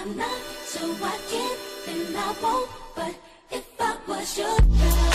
I'm not, so I can't, then I won't. But if I was your girl.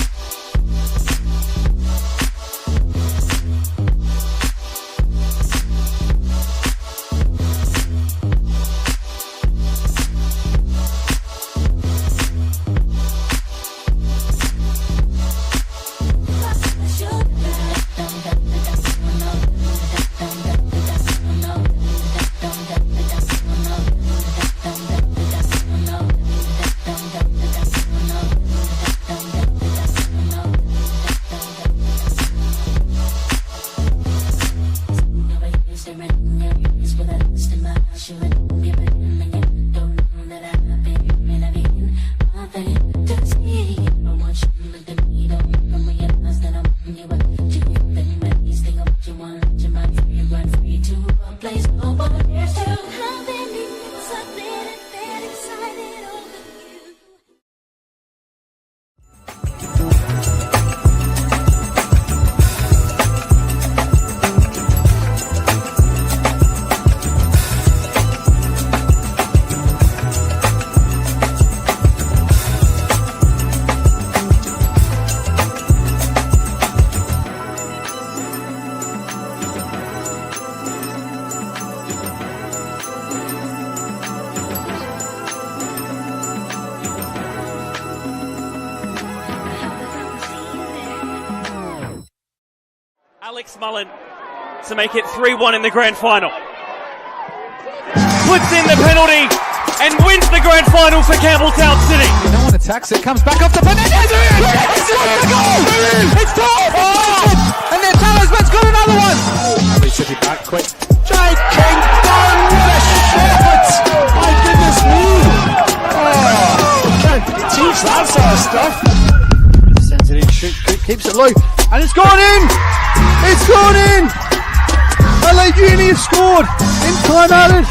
To make it 3-1 in the grand final. Puts in the penalty and wins the grand final for Campbelltown City. No one attacks it, comes back off the Fernandez. It's the goal! It's top! Oh! And then Talisman's got another one. Adelaide City back quick. Jake King done with a shot! My goodness me! Oh, can't teach that sort of stuff. Sends it in, keeps it low, and it's gone in! It's gone in! Adelaide Uni have scored in time added.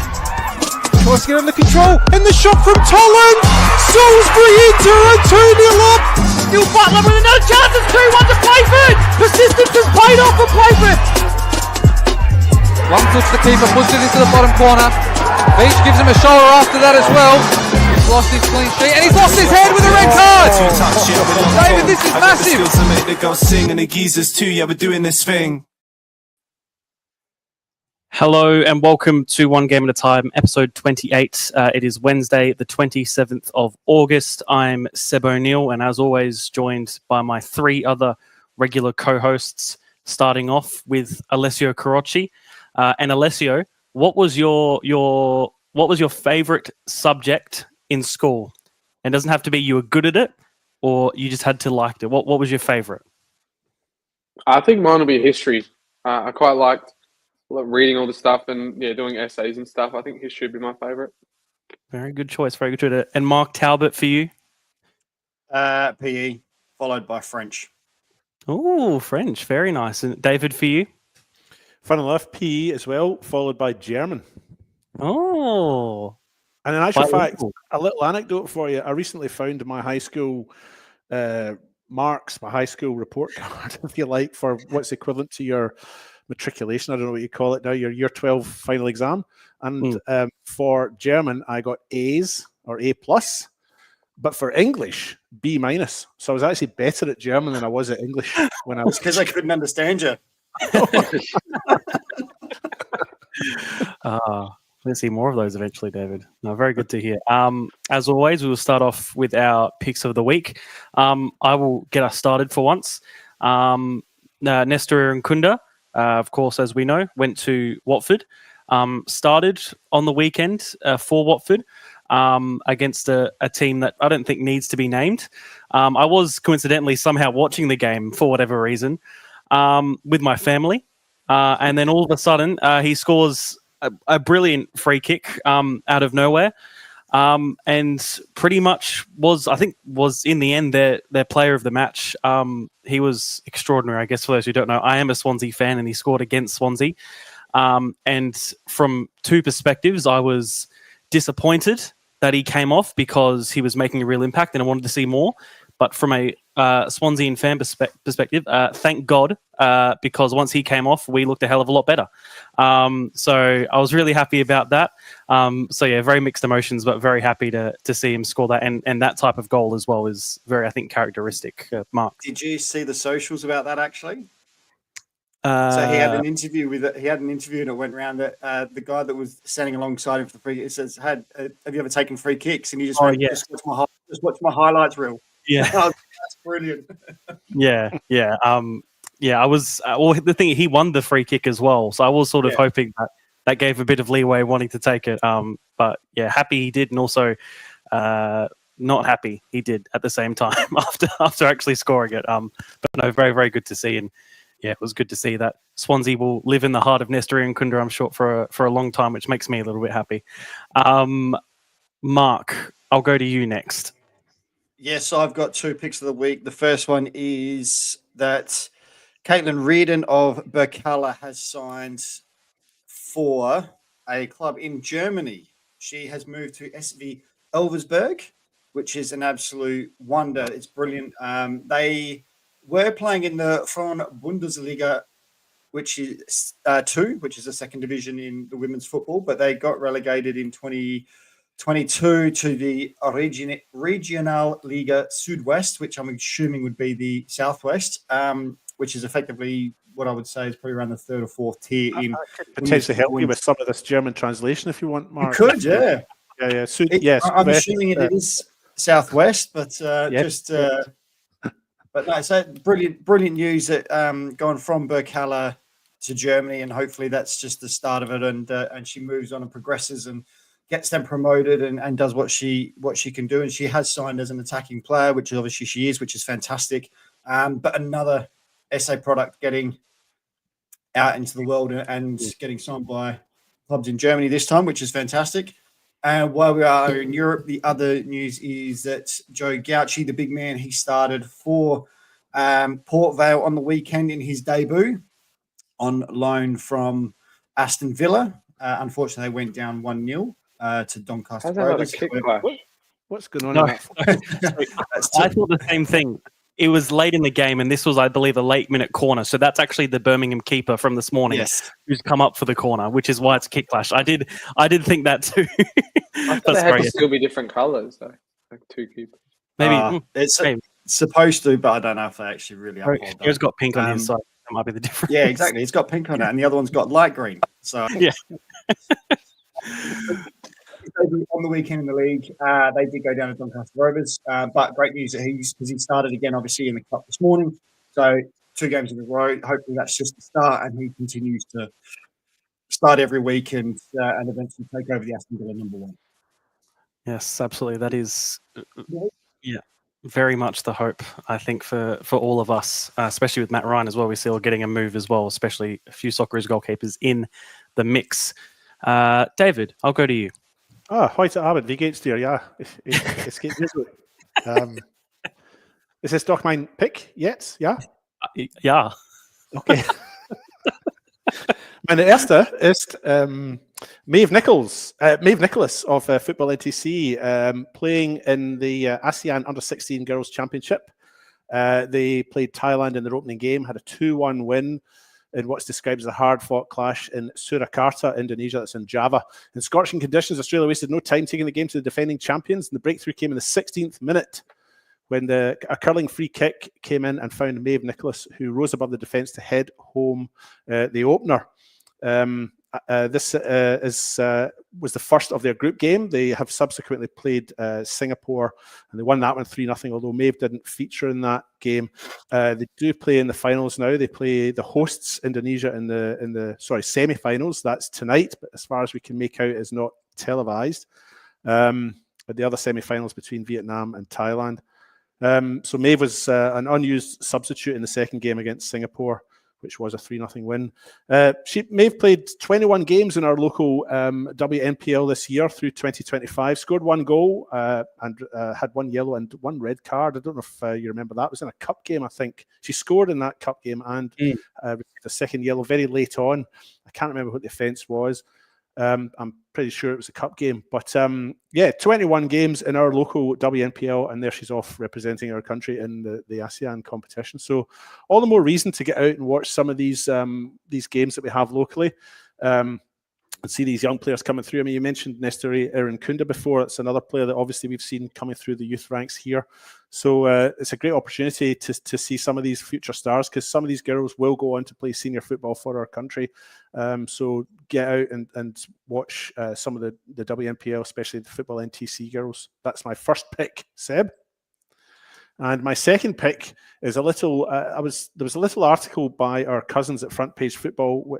Tries to get under control, and the shot from Tolland. Salisbury into a 2-0 up. Still Butler with another chance. It's 2-1 to Playford. Persistence has paid off for Playford. One touch the keeper, puts it into the bottom corner. Beach gives him a shoulder after that as well. He's lost his clean sheet, and he's lost his head with a red card. David, this is massive. To make the girls sing and the geezers too. Yeah, we're doing this thing. Hello and welcome to One Game at a Time, episode 28. It is Wednesday, the 27th of August. I'm Seb O'Neill, and as always, joined by my three other regular co-hosts, starting off with Alessio Carocci. And Alessio, what was your favorite subject in school? It doesn't have to be you were good at it or you just had to like it. What was your favorite? I think mine will be history. I quite liked reading all the stuff and doing essays and stuff. I think history would be my favorite. Very good choice. Very good choice. And Mark Talbot for you? PE, followed by French. Oh, French. Very nice. And David, for you? Fun enough, PE as well, followed by German. Oh. And in actual fact, a little anecdote for you. I recently found my high school marks, my high school report card, if you like, for what's equivalent to your matriculation. I don't know what you call it now, your year 12 final exam. And for German, I got A's or A+, but for English, B-. So I was actually better at German than I was at English when I was... because I couldn't understand you. Let's see more of those eventually, David. No, very good to hear. As always, we will start off with our picks of the week. I will get us started for once. Nestor Nkunda, of course, as we know, went to Watford. Started on the weekend for Watford against a team that I don't think needs to be named. I was coincidentally somehow watching the game for whatever reason with my family. And then all of a sudden, he scores a brilliant free kick out of nowhere. And pretty much was in the end their player of the match. He was extraordinary, I guess, for those who don't know. I am a Swansea fan, and he scored against Swansea. And from two perspectives, I was disappointed that he came off because he was making a real impact and I wanted to see more. But from a Swansea fan perspective, thank God, because once he came off, we looked a hell of a lot better. So I was really happy about that. So yeah, very mixed emotions, but very happy to see him score that, and that type of goal as well is very, I think, characteristic. Mark, Did you see the socials about that actually? So he had an interview and it went around that the guy that was standing alongside him for the free, it says, "Have you ever taken free kicks?" And he just went, yeah. just watch my highlights reel. Yeah. That's brilliant. Yeah. I was. Well, the thing, he won the free kick as well, so I was sort of hoping that gave a bit of leeway wanting to take it. But yeah, happy he did, and also not happy he did at the same time after actually scoring it. But no, very, very good to see, and yeah, it was good to see that Swansea will live in the heart of Nestor and Kunda, I'm sure, for a long time, which makes me a little bit happy. Mark, I'll go to you next. Yes, I've got 2 picks of the week. The first one is that Caitlin Reardon of Berkala has signed for a club in Germany. She has moved to SV Elversberg, which is an absolute wonder. It's brilliant. They were playing in the Frauen Bundesliga, which is 2, which is a second division in the women's football, but they got relegated in 2022 to the Regional Liga Südwest, which I'm assuming would be the Southwest, which is effectively what I would say is probably around the 3rd or 4th tier. I could potentially help you with some of this German translation if you want, Mark. You could, yeah. Yes. I'm assuming it is Southwest, but but no, so brilliant news that going from Berkala to Germany, and hopefully that's just the start of it, and she moves on and progresses and gets them promoted and does what she can do. And she has signed as an attacking player, which obviously she is, which is fantastic. But another SA product getting out into the world and getting signed by clubs in Germany this time, which is fantastic. And while we are in Europe, the other news is that Joe Gauci, the big man, he started for Port Vale on the weekend in his debut on loan from Aston Villa. Unfortunately, they went down 1-0 to Doncaster Rovers. What's going on? No, I thought the same thing. It was late in the game, and this was, I believe, a late-minute corner. So that's actually the Birmingham keeper from this morning who's come up for the corner, which is why it's kick clash. I did think that too. I thought they had to still be different colours, though, like 2 keepers. Maybe it's supposed to, but I don't know if they actually really uphold that. He's got pink on his side. That might be the difference. Yeah, exactly. It's got pink on it, and the other one's got light green. So yeah. On the weekend in the league, they did go down to Doncaster Rovers, but great news that he started again, obviously, in the cup this morning. So 2 games in a row. Hopefully, that's just the start, and he continues to start every week and eventually take over the Aston Villa number 1. Yes, absolutely. That is, very much the hope, I think, for all of us, especially with Matt Ryan as well. We see getting a move as well, especially a few Socceroos goalkeepers in the mix. David, I'll go to you. Heute Abend, wie geht's dir? Ja, es geht mir gut. Ist es doch mein Pick jetzt? Ja? Ja. Okay. Meine erste ist Maeve Nicholas of Football NTC, playing in the ASEAN Under-16 Girls Championship. They played Thailand in their opening game, had a 2-1 win in what's described as a hard-fought clash in Surakarta, Indonesia. That's in Java. In scorching conditions, Australia wasted no time taking the game to the defending champions, and the breakthrough came in the 16th minute when a curling free kick came in and found Maeve Nicholas, who rose above the defence to head home the opener. This was the first of their group game. They have subsequently played Singapore, and they won that one 3-0, although Maeve didn't feature in that game. They do play in the finals now. They play the hosts, Indonesia, in the semi-finals. That's tonight, but as far as we can make out, is not televised. But the other semi-finals between Vietnam and Thailand. So Maeve was an unused substitute in the second game against Singapore, which was a 3-0 win. Maeve played 21 games in our local WNPL this year through 2025, scored 1 goal and had 1 yellow and 1 red card. I don't know if you remember that. It was in a cup game, I think. She scored in that cup game and received a second yellow very late on. I can't remember what the offence was. I'm pretty sure it was a cup game. But 21 games in our local WNPL, and there she's off representing our country in the ASEAN competition. So all the more reason to get out and watch some of these games that we have locally. And see these young players coming through. I mean, you mentioned Nestori Irinkunda before. It's another player that obviously we've seen coming through the youth ranks here. So it's a great opportunity to see some of these future stars, because some of these girls will go on to play senior football for our country. So get out and watch some of the WNPL, especially the football NTC girls. That's my first pick, Seb. And my second pick is a little. There was a little article by our cousins at Front Page Football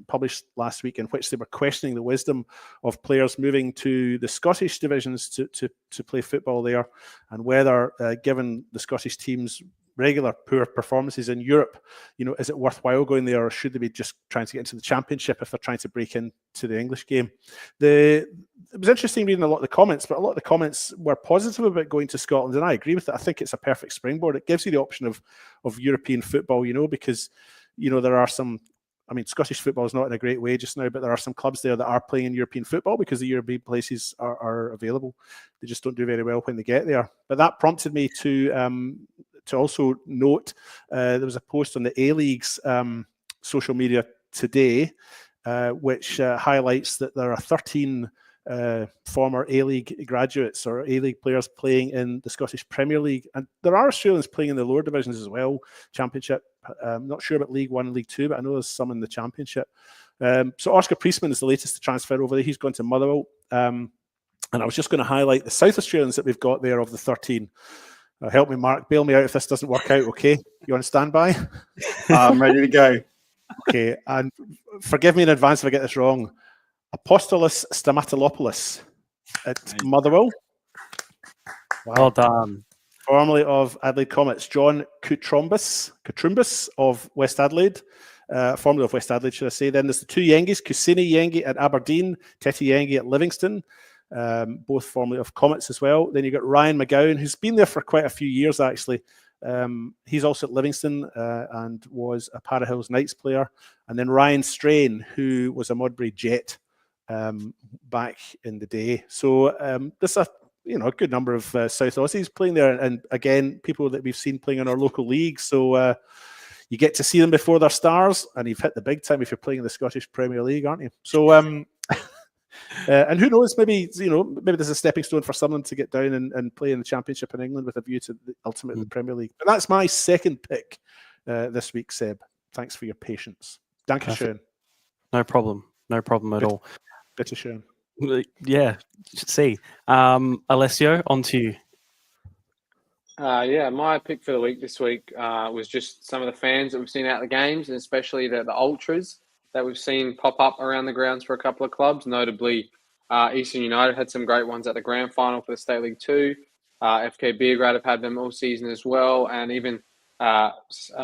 published last week, in which they were questioning the wisdom of players moving to the Scottish divisions to play football there, and whether, given the Scottish teams' regular poor performances in Europe, is it worthwhile going there, or should they be just trying to get into the Championship if they're trying to break into the English game? It was interesting reading a lot of the comments, but a lot of the comments were positive about going to Scotland, and I agree with it. I think it's a perfect springboard. It gives you the option of European football, because there are some. I mean, Scottish football is not in a great way just now, but there are some clubs there that are playing in European football because the European places are available. They just don't do very well when they get there. But that prompted me to also note there was a post on the A-League's social media today, which highlights that there are 13 former A-League graduates or A-League players playing in the Scottish Premier League. And there are Australians playing in the lower divisions as well, Championship. I'm not sure about League One and League Two, but I know there's some in the Championship. So Oscar Priestman is the latest to transfer over there. He's gone to Motherwell. And I was just going to highlight the South Australians that we've got there of the 13. Help me, Mark. Bail me out if this doesn't work out, okay? You on standby? I'm ready to go. Okay, and forgive me in advance if I get this wrong. Apostolos Stamatoulopoulos at Motherwell. Well done. Formerly of Adelaide Comets. John Kutrumbis of West Adelaide. Formerly of West Adelaide, should I say. Then there's the two Yengies, Kusini Yengi at Aberdeen, Teti Yengi at Livingston. Both formerly of Comets as well. Then you've got Ryan McGowan, who's been there for quite a few years, actually. He's also at Livingston and was a Para Hills Knights player. And then Ryan Strain, who was a Modbury Jet back in the day. So there's a good number of South Aussies playing there, and again, people that we've seen playing in our local league. So you get to see them before they're stars, and you've hit the big time if you're playing in the Scottish Premier League, aren't you? So and who knows, maybe there's a stepping stone for someone to get down and play in the Championship in England with a view to ultimately the Premier League. But that's my second pick this week, Seb. Thanks for your patience. Dankeschön. No problem at all. Bitteschön. Yeah, see. Alessio, on to you. My pick for the week this week was just some of the fans that we've seen out the games, and especially the ultras that we've seen pop up around the grounds for a couple of clubs. Notably, Eastern United had some great ones at the grand final for the State League 2. FK Beograd have had them all season as well, and even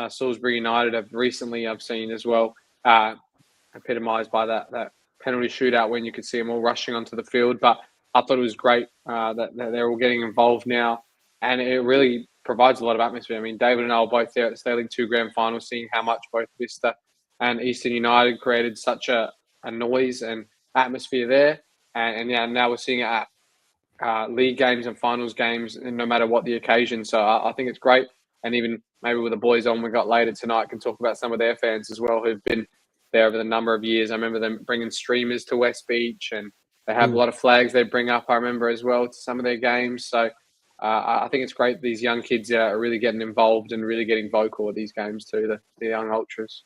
Salisbury United have recently, I've seen as well, epitomised by that penalty shootout when you could see them all rushing onto the field. But I thought it was great that they're all getting involved now, and it really provides a lot of atmosphere. I mean, David and I were both there at the State League 2 grand final, seeing how much both Vista and Eastern United created such a noise and atmosphere there. And now we're seeing it at league games and finals games, and no matter what the occasion. So I think it's great. And even maybe with the boys on we got later tonight, can talk about some of their fans as well who've been there over the number of years. I remember them bringing streamers to West Beach, and they have a lot of flags they bring up, I remember, as well, to some of their games. So I think it's great these young kids are really getting involved and really getting vocal at these games too, the young ultras.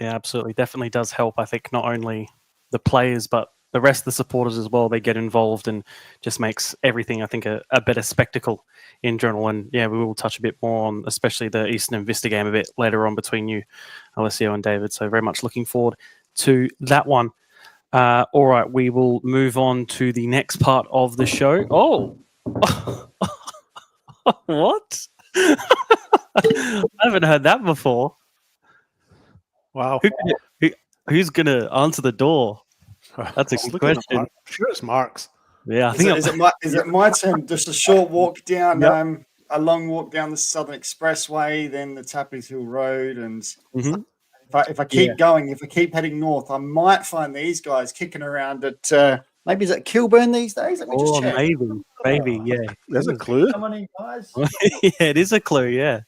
Yeah, absolutely. Definitely does help, I think, not only the players, but the rest of the supporters as well. They get involved and just makes everything, I think, a better spectacle in general. And yeah, we will touch a bit more on especially the Eastern and Vista game a bit later on between you, Alessio and David. So very much looking forward to that one. All right, we will move on to the next part of the show. Oh, what? I haven't heard that before. Wow. Who's going to answer the door? That's a good question. I'm sure it's Mark's. Yeah, I think is it my turn? Just a short walk down, a long walk down the Southern Expressway, then the Tappers Hill Road, and If I keep going, if I keep heading north, I might find these guys kicking around at maybe is it Kilburn these days? Let me just check. Maybe, yeah. There's a clue. Come on in, guys. Yeah, it is a clue, yeah.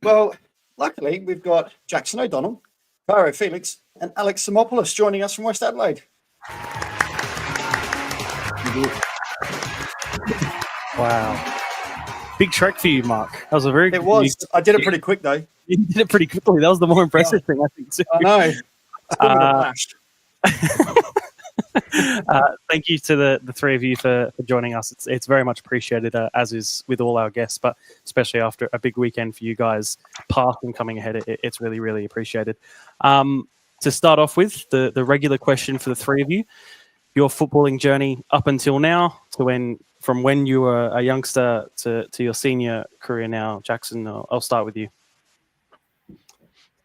Well, luckily we've got Jackson O'Donnell, Kairo Felix, and Alex Tsimopoulos joining us from West Adelaide. Wow. Big trek for you, Mark. That was a very It was. I did it pretty quick though. You did it pretty quickly. That was the more impressive thing, I think, too. I know. It's got me flashed. Thank you to the three of you for joining us. It's very much appreciated, as is with all our guests, but especially after a big weekend for you guys, past and coming ahead, it's really, really appreciated. To start off with, the regular question for the three of you, your footballing journey up until now, from when you were a youngster to your senior career now. Jackson, I'll start with you.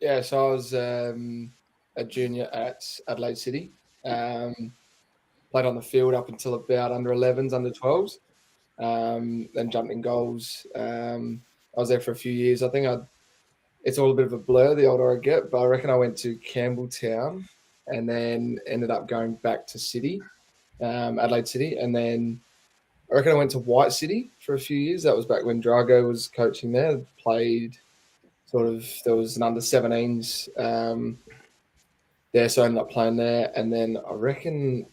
Yeah, so I was a junior at Adelaide City. Played on the field up until about under 11s, under 12s. Then jumped in goals. I was there for a few years. I think it's all a bit of a blur the older I get, but I reckon I went to Campbelltown and then ended up going back to City, Adelaide City. And then I reckon I went to White City for a few years. That was back when Drago was coaching there. Played there was an under 17s there, so I ended up playing there. And then I reckon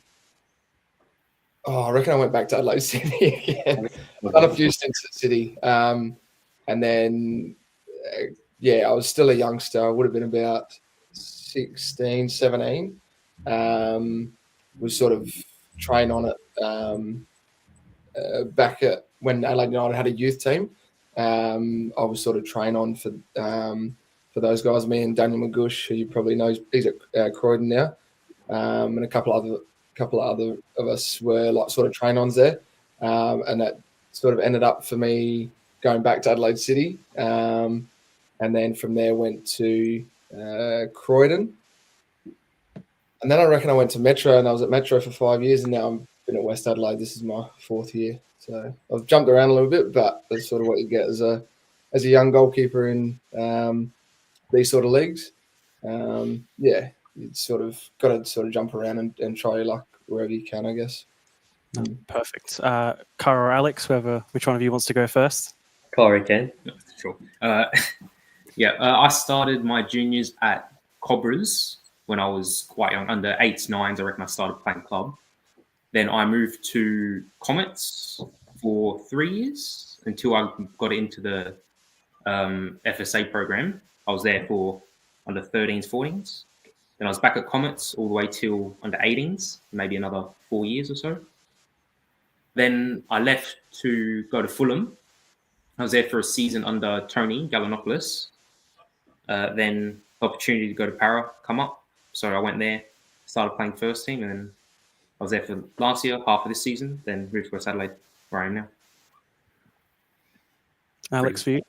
I went back to Adelaide City again. I've done a few stints at City. And then, I was still a youngster. I would have been about 16, 17. Was sort of trained on it back at when Adelaide United had a youth team. I was sort of trained on for those guys. Me and Daniel Magush, who you probably know, he's at Croydon now, and a couple other of us were like sort of train-ons there, and that sort of ended up for me going back to Adelaide City, and then from there went to Croydon, and then I reckon I went to Metro, and I was at Metro for 5 years, and now I've been at West Adelaide. This is my 4th year. So I've jumped around a little bit, but that's sort of what you get as a young goalkeeper in these sort of leagues. You sort of got to sort of jump around and try your luck wherever you can, I guess. Perfect. Kairo or Alex, which one of you wants to go first? Kairo can. Sure. I started my juniors at Cobras when I was quite young, under 8s, 9s. I reckon I started playing club. Then I moved to Comets for 3 years until I got into the FSA program. I was there for under 13s, 14s. Then I was back at Comets all the way till under 18s, maybe another 4 years or so. Then I left to go to Fulham. I was there for a season under Tony Gallinopoulos. Then the opportunity to go to Para come up. So I went there, started playing first team, and then I was there for last year, half of this season, then moved to West Adelaide, where I am now. Alex, for you?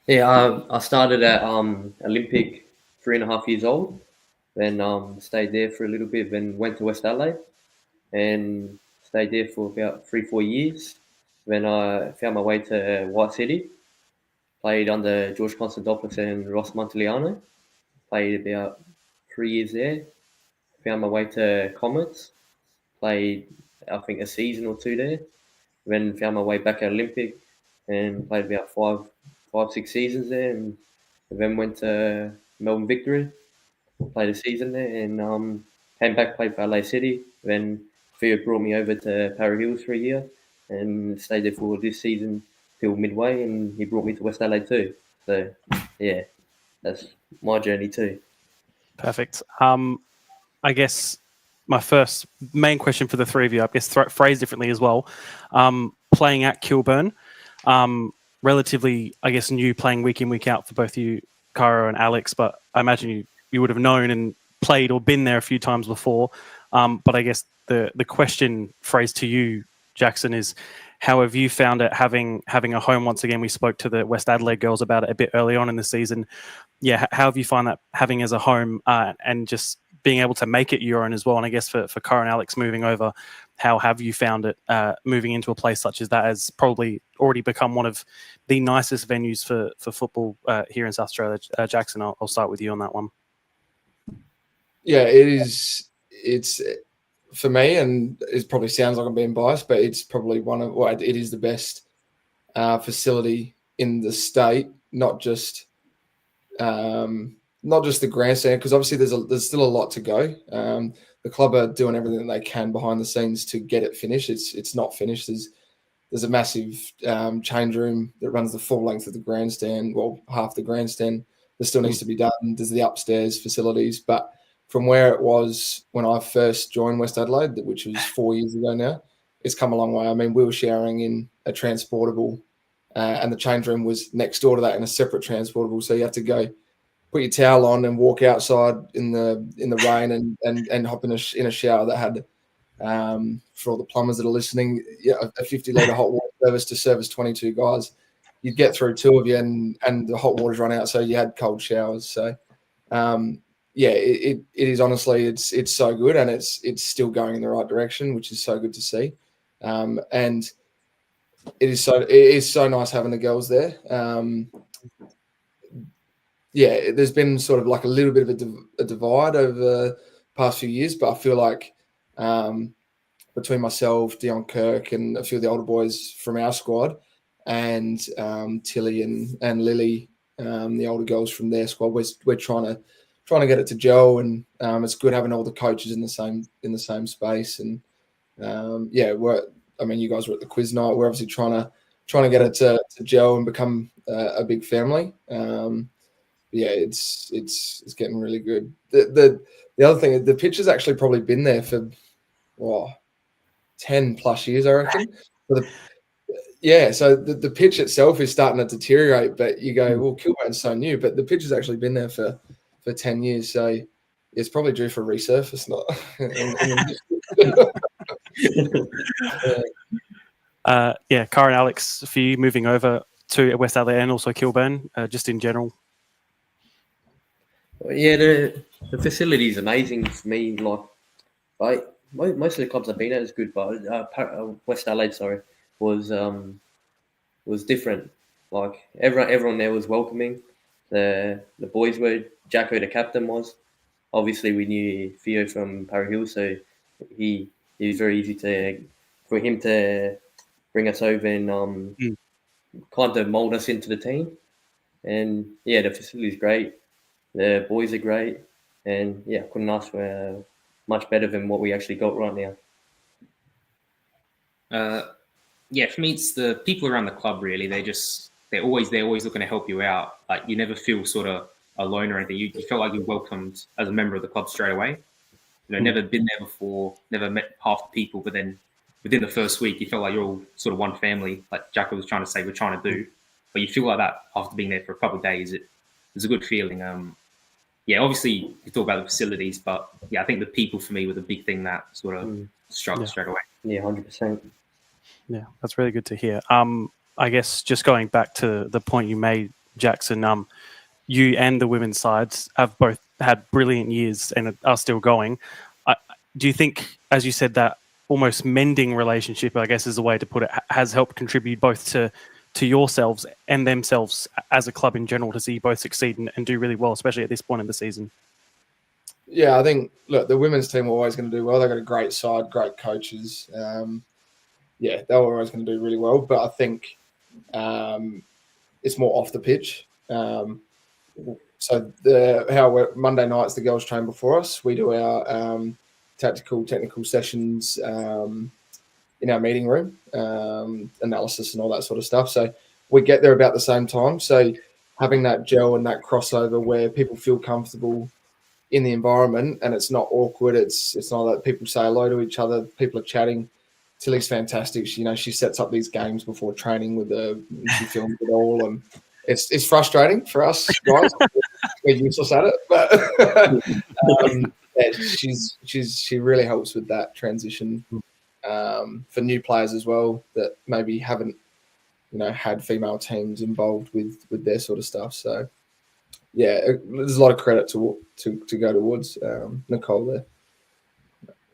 Yeah, I started at Olympic 3.5 years old, then stayed there for a little bit, then went to West Adelaide and stayed there for about 3-4 years. Then I found my way to White City, played under George Constantopoulos and Ross Monteliano, played about 3 years there, found my way to Comets, played I think a season or two there, then found my way back at Olympic and played about 5-6 seasons there, and then went to Melbourne Victory, played a season there, and came back, played for Adelaide City. Then Theo brought me over to Para Hills for a year and stayed there for this season till midway, and he brought me to West Adelaide too. So yeah, that's my journey too. Perfect. I guess my first main question for the three of you, I guess phrased differently as well. Playing at Kilburn, relatively, I guess, new, playing week in, week out for both you, Kairo and Alex, but I imagine you would have known and played or been there a few times before. But I guess the question phrased to you, Jackson, is how have you found it having a home once again? We spoke to the West Adelaide girls about it a bit early on in the season. Yeah, how have you found that having as a home and just being able to make it your own as well. And I guess for Kairo and Alex moving over, how have you found it moving into a place such as that has probably already become one of the nicest venues for football here in South Australia? Jackson, I'll start with you on that one. Yeah, it is. It's for me, and it probably sounds like I'm being biased, but it's probably it is the best facility in the state, not just the grandstand, because obviously there's still a lot to go. The club are doing everything they can behind the scenes to get it finished. It's not finished. There's a massive change room that runs the full length of the grandstand, well, half the grandstand. There still needs to be done. There's the upstairs facilities, but from where it was when I first joined West Adelaide, which was 4 years ago now, it's come a long way. I mean, we were sharing in a transportable, and the change room was next door to that in a separate transportable. So you had to go put your towel on and walk outside in the rain and hop in a shower that had, for all the plumbers that are listening, a 50-litre hot water service to service 22 guys. You'd get through two of you and the hot water's run out, so you had cold showers. So it is honestly, it's so good, and it's still going in the right direction, which is so good to see. And it is so nice having the girls there. There's been sort of like a little bit of a divide over the past few years, but I feel like between myself, Dion Kirk, and a few of the older boys from our squad, and Tilly and Lily, the older girls from their squad, we're trying to get it to gel, and it's good having all the coaches in the same space. And you guys were at the quiz night. We're obviously trying to get it to gel and become a big family. It's getting really good. The other thing, the pitch has actually probably been there for 10 plus years, I reckon. So the pitch itself is starting to deteriorate, but you go, well, Kilburn's so new, but the pitch has actually been there for 10 years, so it's probably due for resurface. Kairo and Alex, for you moving over to West Adelaide and also Kilburn, just in general. Yeah, the facility is amazing for me. Like, most of the clubs I've been at is good, but West Adelaide, was different. Like everyone there was welcoming. The boys were. Jacko, the captain, was. Obviously, we knew Theo from Para Hill, so he was very easy for him to bring us over and kind of mold us into the team. And the facility is great. The boys are great, and couldn't ask for much better than what we actually got right now. For me, it's the people around the club. Really, they're always looking to help you out. Like, you never feel sort of alone or anything. You felt like you're welcomed as a member of the club straight away. Never been there before, never met half the people, but then within the first week, you felt like you're all sort of one family. Like Jacko was trying to say, we're trying to do, but you feel like that after being there for a couple of days. It's a good feeling. Obviously you talk about the facilities, but I think the people for me were the big thing that sort of struck straight away. 100%. Yeah, that's really good to hear. I guess just going back to the point you made, Jackson, you and the women's sides have both had brilliant years and are still going. Do you think, as you said, that almost mending relationship, I guess is the way to put it, has helped contribute both to yourselves and themselves as a club in general to see you both succeed and do really well, especially at this point in the season? Yeah, I think, look, the women's team are always going to do well. They've got a great side, great coaches. They're always going to do really well. But I think it's more off the pitch. Monday nights, the girls train before us. We do our technical sessions in our meeting room, analysis and all that sort of stuff. So we get there about the same time. So having that gel and that crossover where people feel comfortable in the environment and it's not awkward. It's not that people say hello to each other. People are chatting. Tilly's fantastic. She sets up these games before training with she films it all, and it's frustrating for us guys. We're useless at it, but she really helps with that transition for new players as well that maybe haven't had female teams involved with their sort of stuff. So yeah, there's a lot of credit to go towards Nicole there.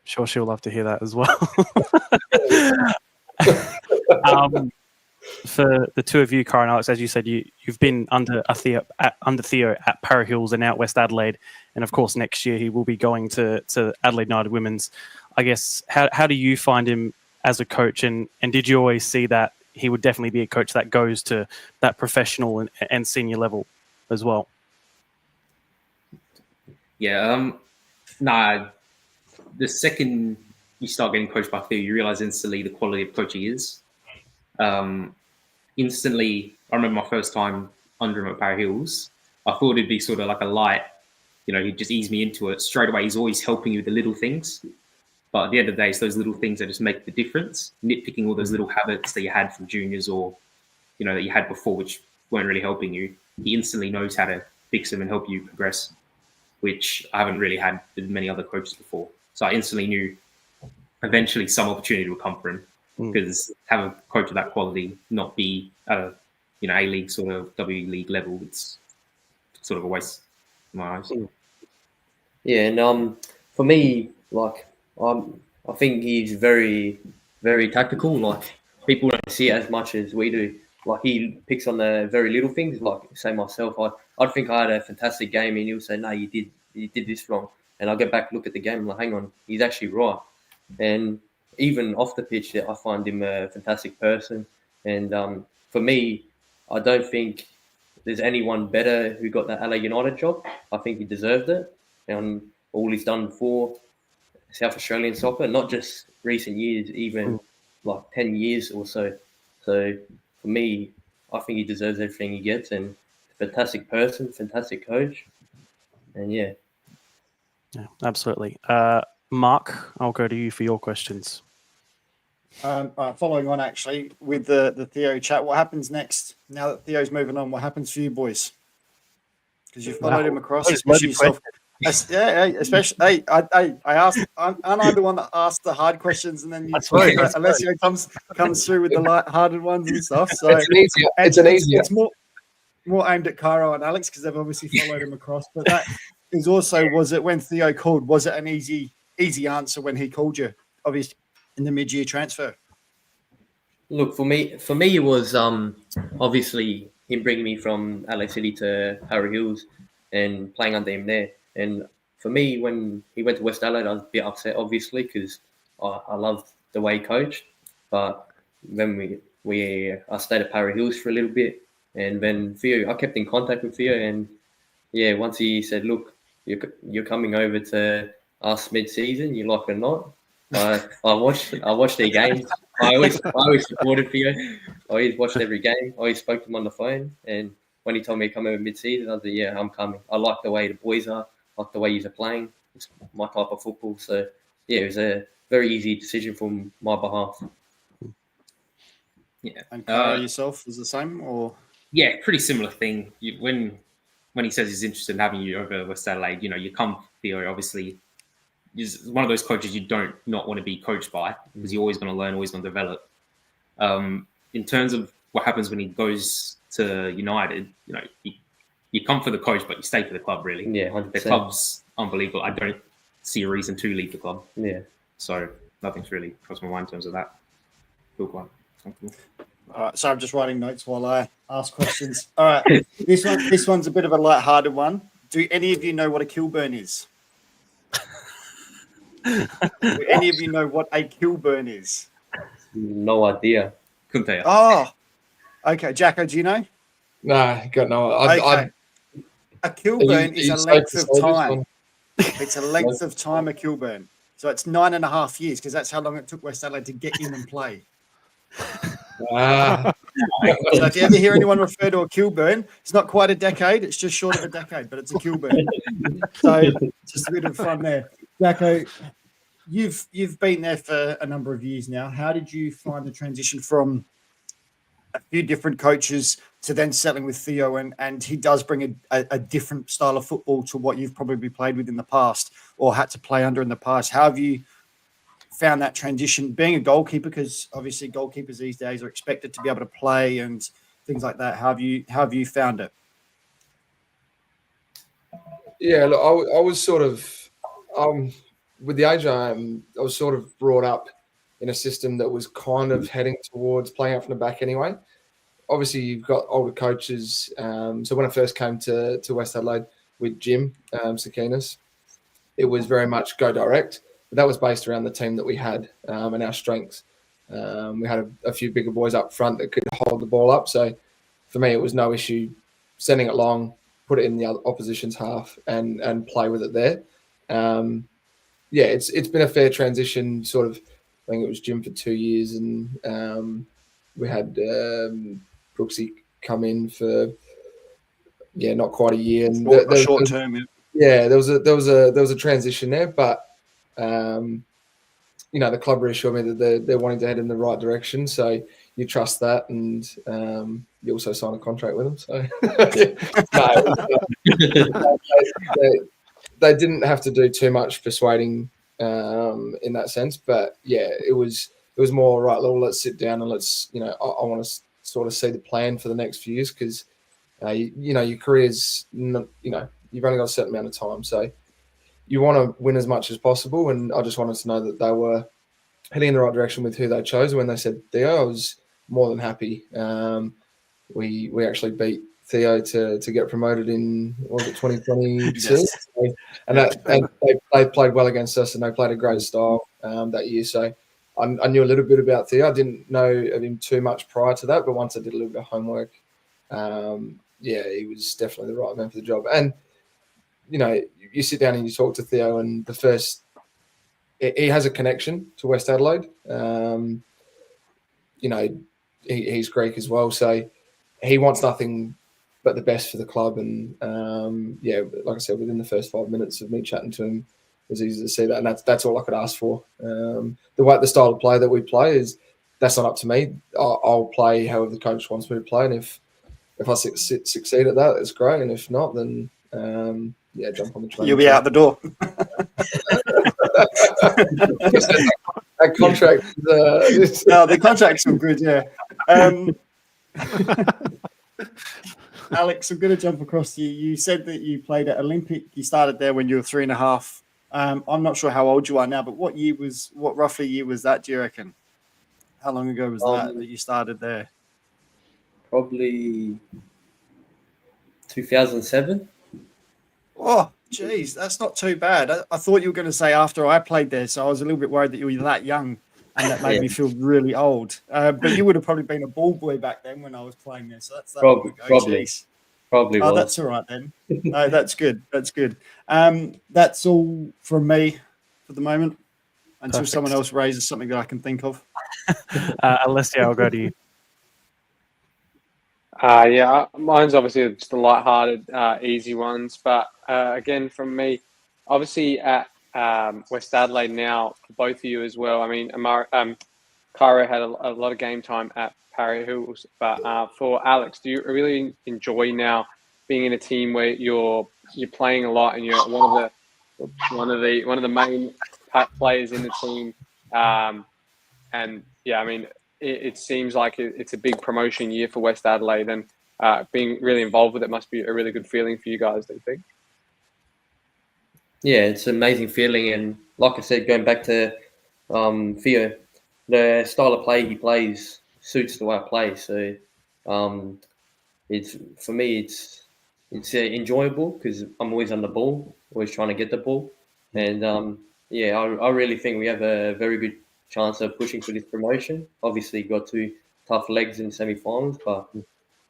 Sure, she'll love to hear that as well. For the two of you, Kairo and Alex, as you said, you've been under Theo at Para Hills and out West Adelaide, and of course next year he will be going to Adelaide United Women's. I guess how do you find him as a coach, and did you always see that he would definitely be a coach that goes to that professional and senior level as well? Yeah, the second you start getting coached by Theo, you realize instantly the quality of coach he is. Instantly, I remember my first time under him at Para Hills, I thought it'd be sort of like a light, he'd just ease me into it. Straight away, he's always helping you with the little things. But at the end of the day, it's those little things that just make the difference. Nitpicking all those little habits that you had from juniors or, that you had before, which weren't really helping you. He instantly knows how to fix them and help you progress, which I haven't really had with many other coaches before. So I instantly knew eventually some opportunity would come for him. Because have a coach of that quality not be at a A League sort of W League level, it's sort of a waste in my eyes. Yeah, and for me, like I think he's very, very tactical. Like people don't see it as much as we do. Like he picks on the very little things. Like say myself, I'd think I had a fantastic game, and he'll say, "No, you did this wrong." And I'll get back, look at the game, and like, hang on, he's actually right. And even off the pitch, I find him a fantastic person. And for me, I don't think there's anyone better who got that LA United job. I think he deserved it. And all he's done for South Australian soccer, not just recent years, even like 10 years or so. So for me, I think he deserves everything he gets. And fantastic person, fantastic coach. And yeah. Yeah, absolutely. Mark, I'll go to you for your questions. Following on actually with the Theo chat, what happens next now that Theo's moving on? What happens for you boys? Because you've followed him across, especially yourself. Especially, I asked. Aren't I the one that asked the hard questions, and then Alessio comes through with the light-hearted ones and stuff. So it's easier. It's more aimed at Kairo and Alex because they've obviously followed him across. But that is also, was it when Theo called? Was it an easy answer when he called you? Obviously. In the mid-year transfer? Look, for me, it was obviously him bringing me from Adelaide City to Para Hills and playing under him there. And for me, when he went to West Adelaide, I was a bit upset, obviously, because I loved the way he coached. But then I stayed at Para Hills for a little bit, and then Theo, I kept in contact with Theo, and yeah, once he said, "Look, you're coming over to us mid-season, you like it or not." I watched their games. I always supported Theo. I always watched every game. I always spoke to him on the phone. And when he told me to come over mid-season, I was like, yeah, I'm coming. I like the way the boys are. I like the way you're playing. It's my type of football. So, yeah, it was a very easy decision from my behalf. Yeah. And Kairo, yourself was the same? Or yeah, pretty similar thing. When he says he's interested in having you over West Adelaide, you come, Theo, obviously, is one of those coaches you don't not want to be coached by because you're always going to learn, always going to develop. In terms of what happens when he goes to United, you come for the coach, but you stay for the club, really. Yeah, 100%. The club's unbelievable. I don't see a reason to leave the club. Yeah. So nothing's really crossed my mind in terms of that. Feel quite comfortable. All right, so I'm just writing notes while I ask questions. All right, this one's a bit of a light-hearted one. Do any of you know what a Kilburn is? Do any of you know what a Kilburn is? No idea. Couldn't tell you. Oh, okay. Jacko, do you know? Nah, got no. Okay. A Kilburn is a length of time. It's a length of time, a Kilburn. So it's 9.5 years because that's how long it took West Adelaide to get in and play. Ah. So if you ever hear anyone refer to a Kilburn, it's not quite a decade. It's just short of a decade, but it's a Kilburn. So just a bit of fun there. Jacko, you've been there for a number of years now. How did you find the transition from a few different coaches to then settling with Theo? And he does bring a different style of football to what you've probably played with in the past or had to play under in the past. How have you found that transition being a goalkeeper? Because obviously goalkeepers these days are expected to be able to play and things like that. How have you found it? Yeah, look, I was sort of with the age I am, I was sort of brought up in a system that was kind of heading towards playing out from the back anyway. Obviously, you've got older coaches. So when I first came to West Adelaide with Jim Sakinas, it was very much go direct. But that was based around the team that we had and our strengths. We had a few bigger boys up front that could hold the ball up. So for me, it was no issue sending it long, put it in the opposition's half, and play with it there. Yeah, it's been a fair transition. Sort of, I think it was Jim for 2 years, and we had Brooksy come in for not quite a year, and short term. Yeah, there was a transition there, but the club reassured me that they're wanting to head in the right direction. So you trust that, and you also sign a contract with them. So they didn't have to do too much persuading in that sense. But yeah, it was more right. Well, let's sit down and let's I want to sort of see the plan for the next few years because your career's not, you've only got a certain amount of time, so you want to win as much as possible. And I just wanted to know that they were heading in the right direction with who they chose. When they said Theo, I was more than happy. We actually beat Theo to get promoted in 2022, yes. And they played well against us, and they played a great style that year. So I knew a little bit about Theo. I didn't know of him too much prior to that, but once I did a little bit of homework, he was definitely the right man for the job. And you sit down and you talk to Theo, and he has a connection to West Adelaide. He's Greek as well, so he wants nothing but the best for the club. And like I said, within the first 5 minutes of me chatting to him, it was easy to see that, and that's all I could ask for. The style of play that we play that's not up to me. I'll play however the coach wants me to play, and if I succeed at that, it's great, and if not, then jump on the train. You'll be out the door. That contract. No, the contract's all good. Yeah. Alex, I'm going to jump across to you. You said that you played at Olympic. You started there when you were 3.5. I'm not sure how old you are now, but what roughly year was that? Do you reckon? How long ago was that you started there? Probably 2007. Oh, geez, that's not too bad. I thought you were going to say after I played there, so I was a little bit worried that you were that young, and that made me feel really old. But you would have probably been a ball boy back then when I was playing there, so that's that. Probably. Oh, that's all right then. No, that's good. That's good. That's all from me for the moment. Until someone else raises something that I can think of. Alessia, I'll go to you. Mine's obviously just the light-hearted, easy ones. But again, from me, obviously at West Adelaide now, for both of you as well. I mean, Kairo had a lot of game time at Parry Hills, but for Alex, do you really enjoy now being in a team where you're playing a lot and you're one of the main players in the team? It seems like it's a big promotion year for West Adelaide, and being really involved with it must be a really good feeling for you guys, do you think? Yeah, it's an amazing feeling. And like I said, going back to Theo, the style of play he plays suits the way I play. So it's enjoyable because I'm always on the ball, always trying to get the ball. And I really think we have a very good chance of pushing for this promotion. Obviously, got 2 tough legs in semi-finals, but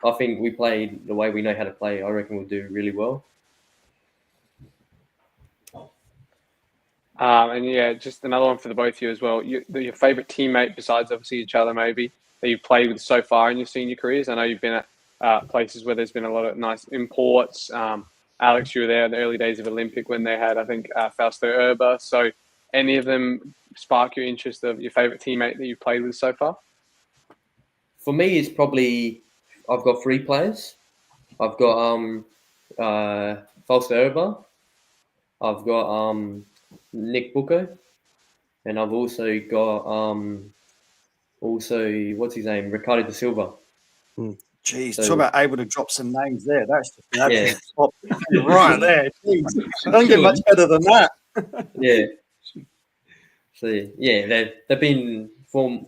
I think we played the way we know how to play. I reckon we'll do really well. Just another one for the both of you as well. Your favourite teammate, besides obviously each other, maybe, that you've played with so far in your senior careers. I know you've been at places where there's been a lot of nice imports. Alex, you were there in the early days of Olympic when they had, I think, Fausto Urba. So any of them spark your interest of your favourite teammate that you've played with so far? For me, it's probably, I've got 3 players. I've got Fausto Urba. I've got Nick Booker. And I've also got, what's his name? Ricardo da Silva. Jeez, So- talk about able to drop some names there. That's just an Yeah. absolute top right there. Jeez. Don't get much better than that. Yeah. So yeah, they've been for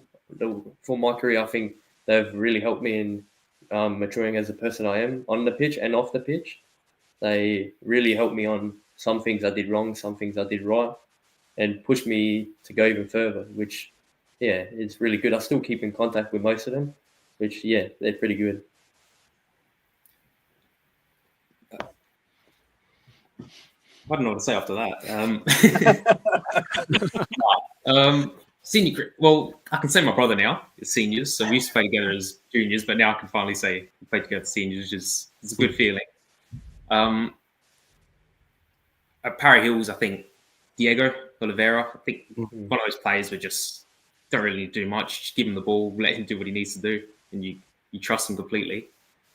my career. I think they've really helped me in maturing as a person I am on the pitch and off the pitch. They really helped me on some things I did wrong, some things I did right, and pushed me to go even further. Which, yeah, it's really good. I still keep in contact with most of them, which yeah, they're pretty good. I don't know what to say after that. Senior, well, I can say my brother now is seniors, so we used to play together as juniors, but now I can finally say we play together as seniors, which is it's a good feeling. At Parra Hills, I think Diego Oliveira, I think one of those players who just don't really do much. Just give him the ball, let him do what he needs to do, and you trust him completely.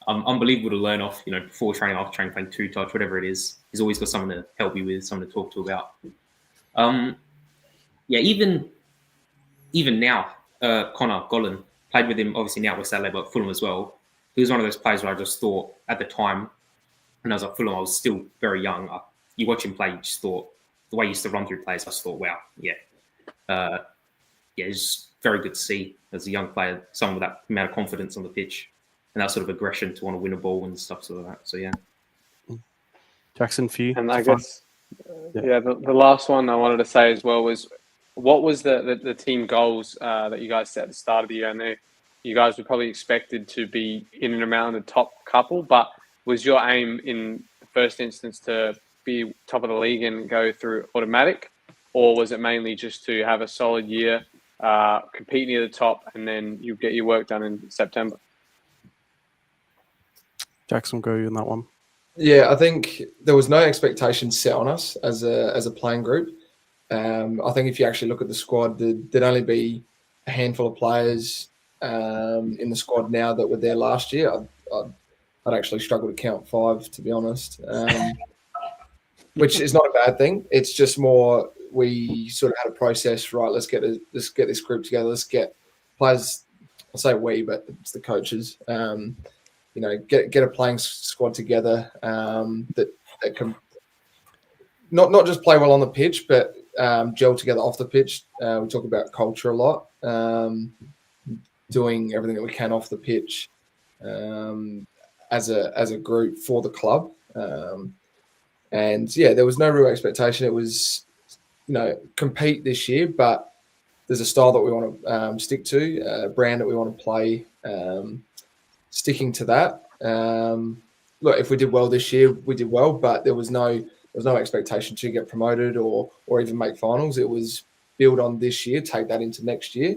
Unbelievable to learn off, before training, after training, playing two touch, whatever it is. He's always got someone to help you with, someone to talk to about. Yeah, even now, Connor Gollan, played with him obviously now at West Adelaide, but Fulham as well. He was one of those players where I just thought at the time, when I was at Fulham, I was still very young. You watch him play, you just thought, the way he used to run through players, I just thought, wow, yeah. It's very good to see as a young player, someone with that amount of confidence on the pitch and that sort of aggression to want to win a ball and stuff like that. So, yeah. Jackson, for you? And I guess, the last one I wanted to say as well was, what was the team goals that you guys set at the start of the year? I know you guys were probably expected to be in and around the top couple, but was your aim in the first instance to be top of the league and go through automatic, or was it mainly just to have a solid year, compete near the top, and then you get your work done in September? Jackson, go you in that one. Yeah, I think there was no expectation set on us as a playing group. I think if you actually look at the squad, there'd only be a handful of players in the squad now that were there last year. I'd actually struggle to count 5, to be honest, which is not a bad thing. It's just more we sort of had a process, right? Let's get this group together. Let's get players. I say we, but it's the coaches. Get a playing squad together that can not just play well on the pitch, but gel together off the pitch. We talk about culture a lot, doing everything that we can off the pitch as a group for the club. And yeah, there was no real expectation. It was, compete this year, but there's a style that we want to stick to, a brand that we want to play. Sticking to that. Look, if we did well this year, we did well, but there was no expectation to get promoted or even make finals. It was build on this year, take that into next year.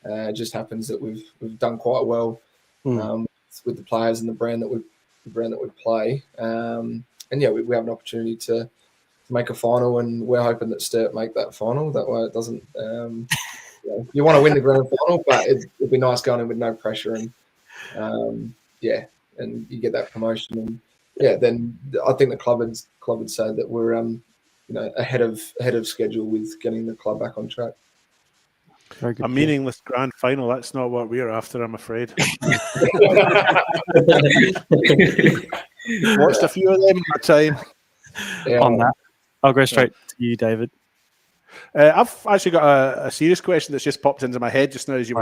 It just happens that we've done quite well with the players and the brand that we play. And yeah, we have an opportunity to make a final, and we're hoping that Sturt make that final. That way, it doesn't. You want to win the grand final, but it'd be nice going in with no pressure and. And you get that promotion, and then I think the club would say that we're ahead of schedule with getting the club back on track. A meaningless grand final. That's not what we're after, I'm afraid. Watched a few of them in my time. Yeah. On that, I'll go straight to you, David. I've actually got a serious question that's just popped into my head just now as you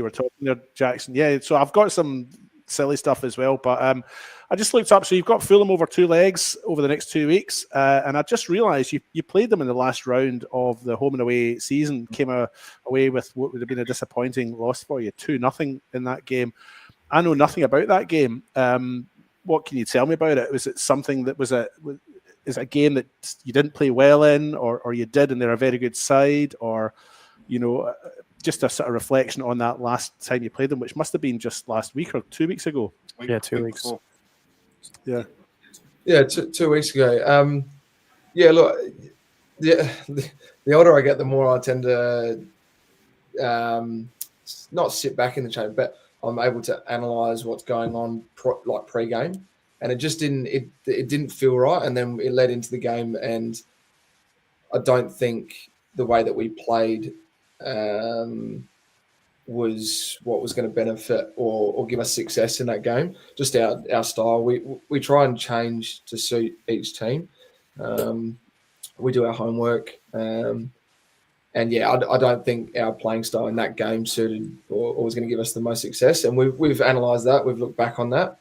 were talking there, Jackson. Yeah, so I've got some silly stuff as well, but I just looked up. So you've got Fulham over 2 legs over the next 2 weeks, and I just realised you played them in the last round of the home and away season. Came away with what would have been a disappointing loss for you, 2-0 in that game. I know nothing about that game. What can you tell me about it? Was it something that was is it a game that you didn't play well in, or you did and they're a very good side, or just a sort of reflection on that last time you played them, which must have been just last week or 2 weeks ago? Yeah, 2 weeks. Yeah, 2 weeks ago. Look, the older I get, the more I tend to not sit back in the chain, but I'm able to analyze what's going on pre-game. And it just didn't feel right. And then it led into the game. And I don't think the way that we played was what was going to benefit or give us success in that game. Just our style. We try and change to suit each team. We do our homework. And yeah, I don't think our playing style in that game suited or was going to give us the most success. And we've analysed that. We've looked back on that.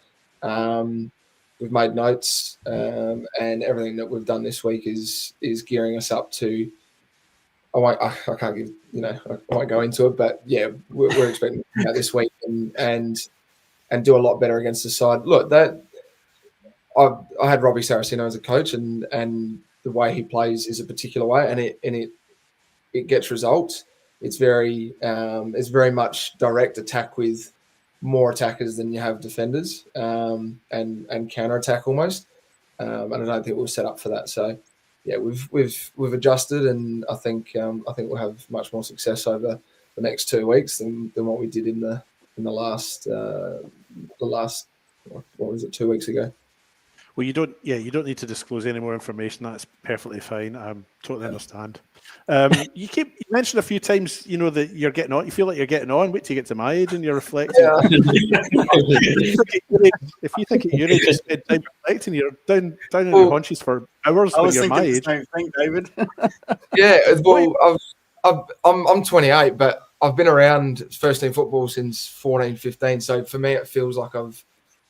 We've made notes, and everything that we've done this week is gearing us up to. I can't give, I won't go into it, but yeah, we're expecting to come out this week and do a lot better against the side. Look, that I had Robbie Saraceno as a coach, and the way he plays is a particular way, and it gets results. It's very much direct attack with more attackers than you have defenders, and counter attack almost. And I don't think we're set up for that. So yeah, we've adjusted, and I think we'll have much more success over the next 2 weeks than what we did in the last what was it, 2 weeks ago. Well, you don't need to disclose any more information. That's perfectly fine. I totally understand. You mentioned a few times, that you're getting on. You feel like you're getting on. Wait till you get to my age and you're reflecting. Yeah. If you think at your age, you spend time reflecting, you're down on your haunches for hours when you're my age. Same thing, David. Yeah, well, I'm 28, but I've been around first team football since 14, 15. So for me, it feels like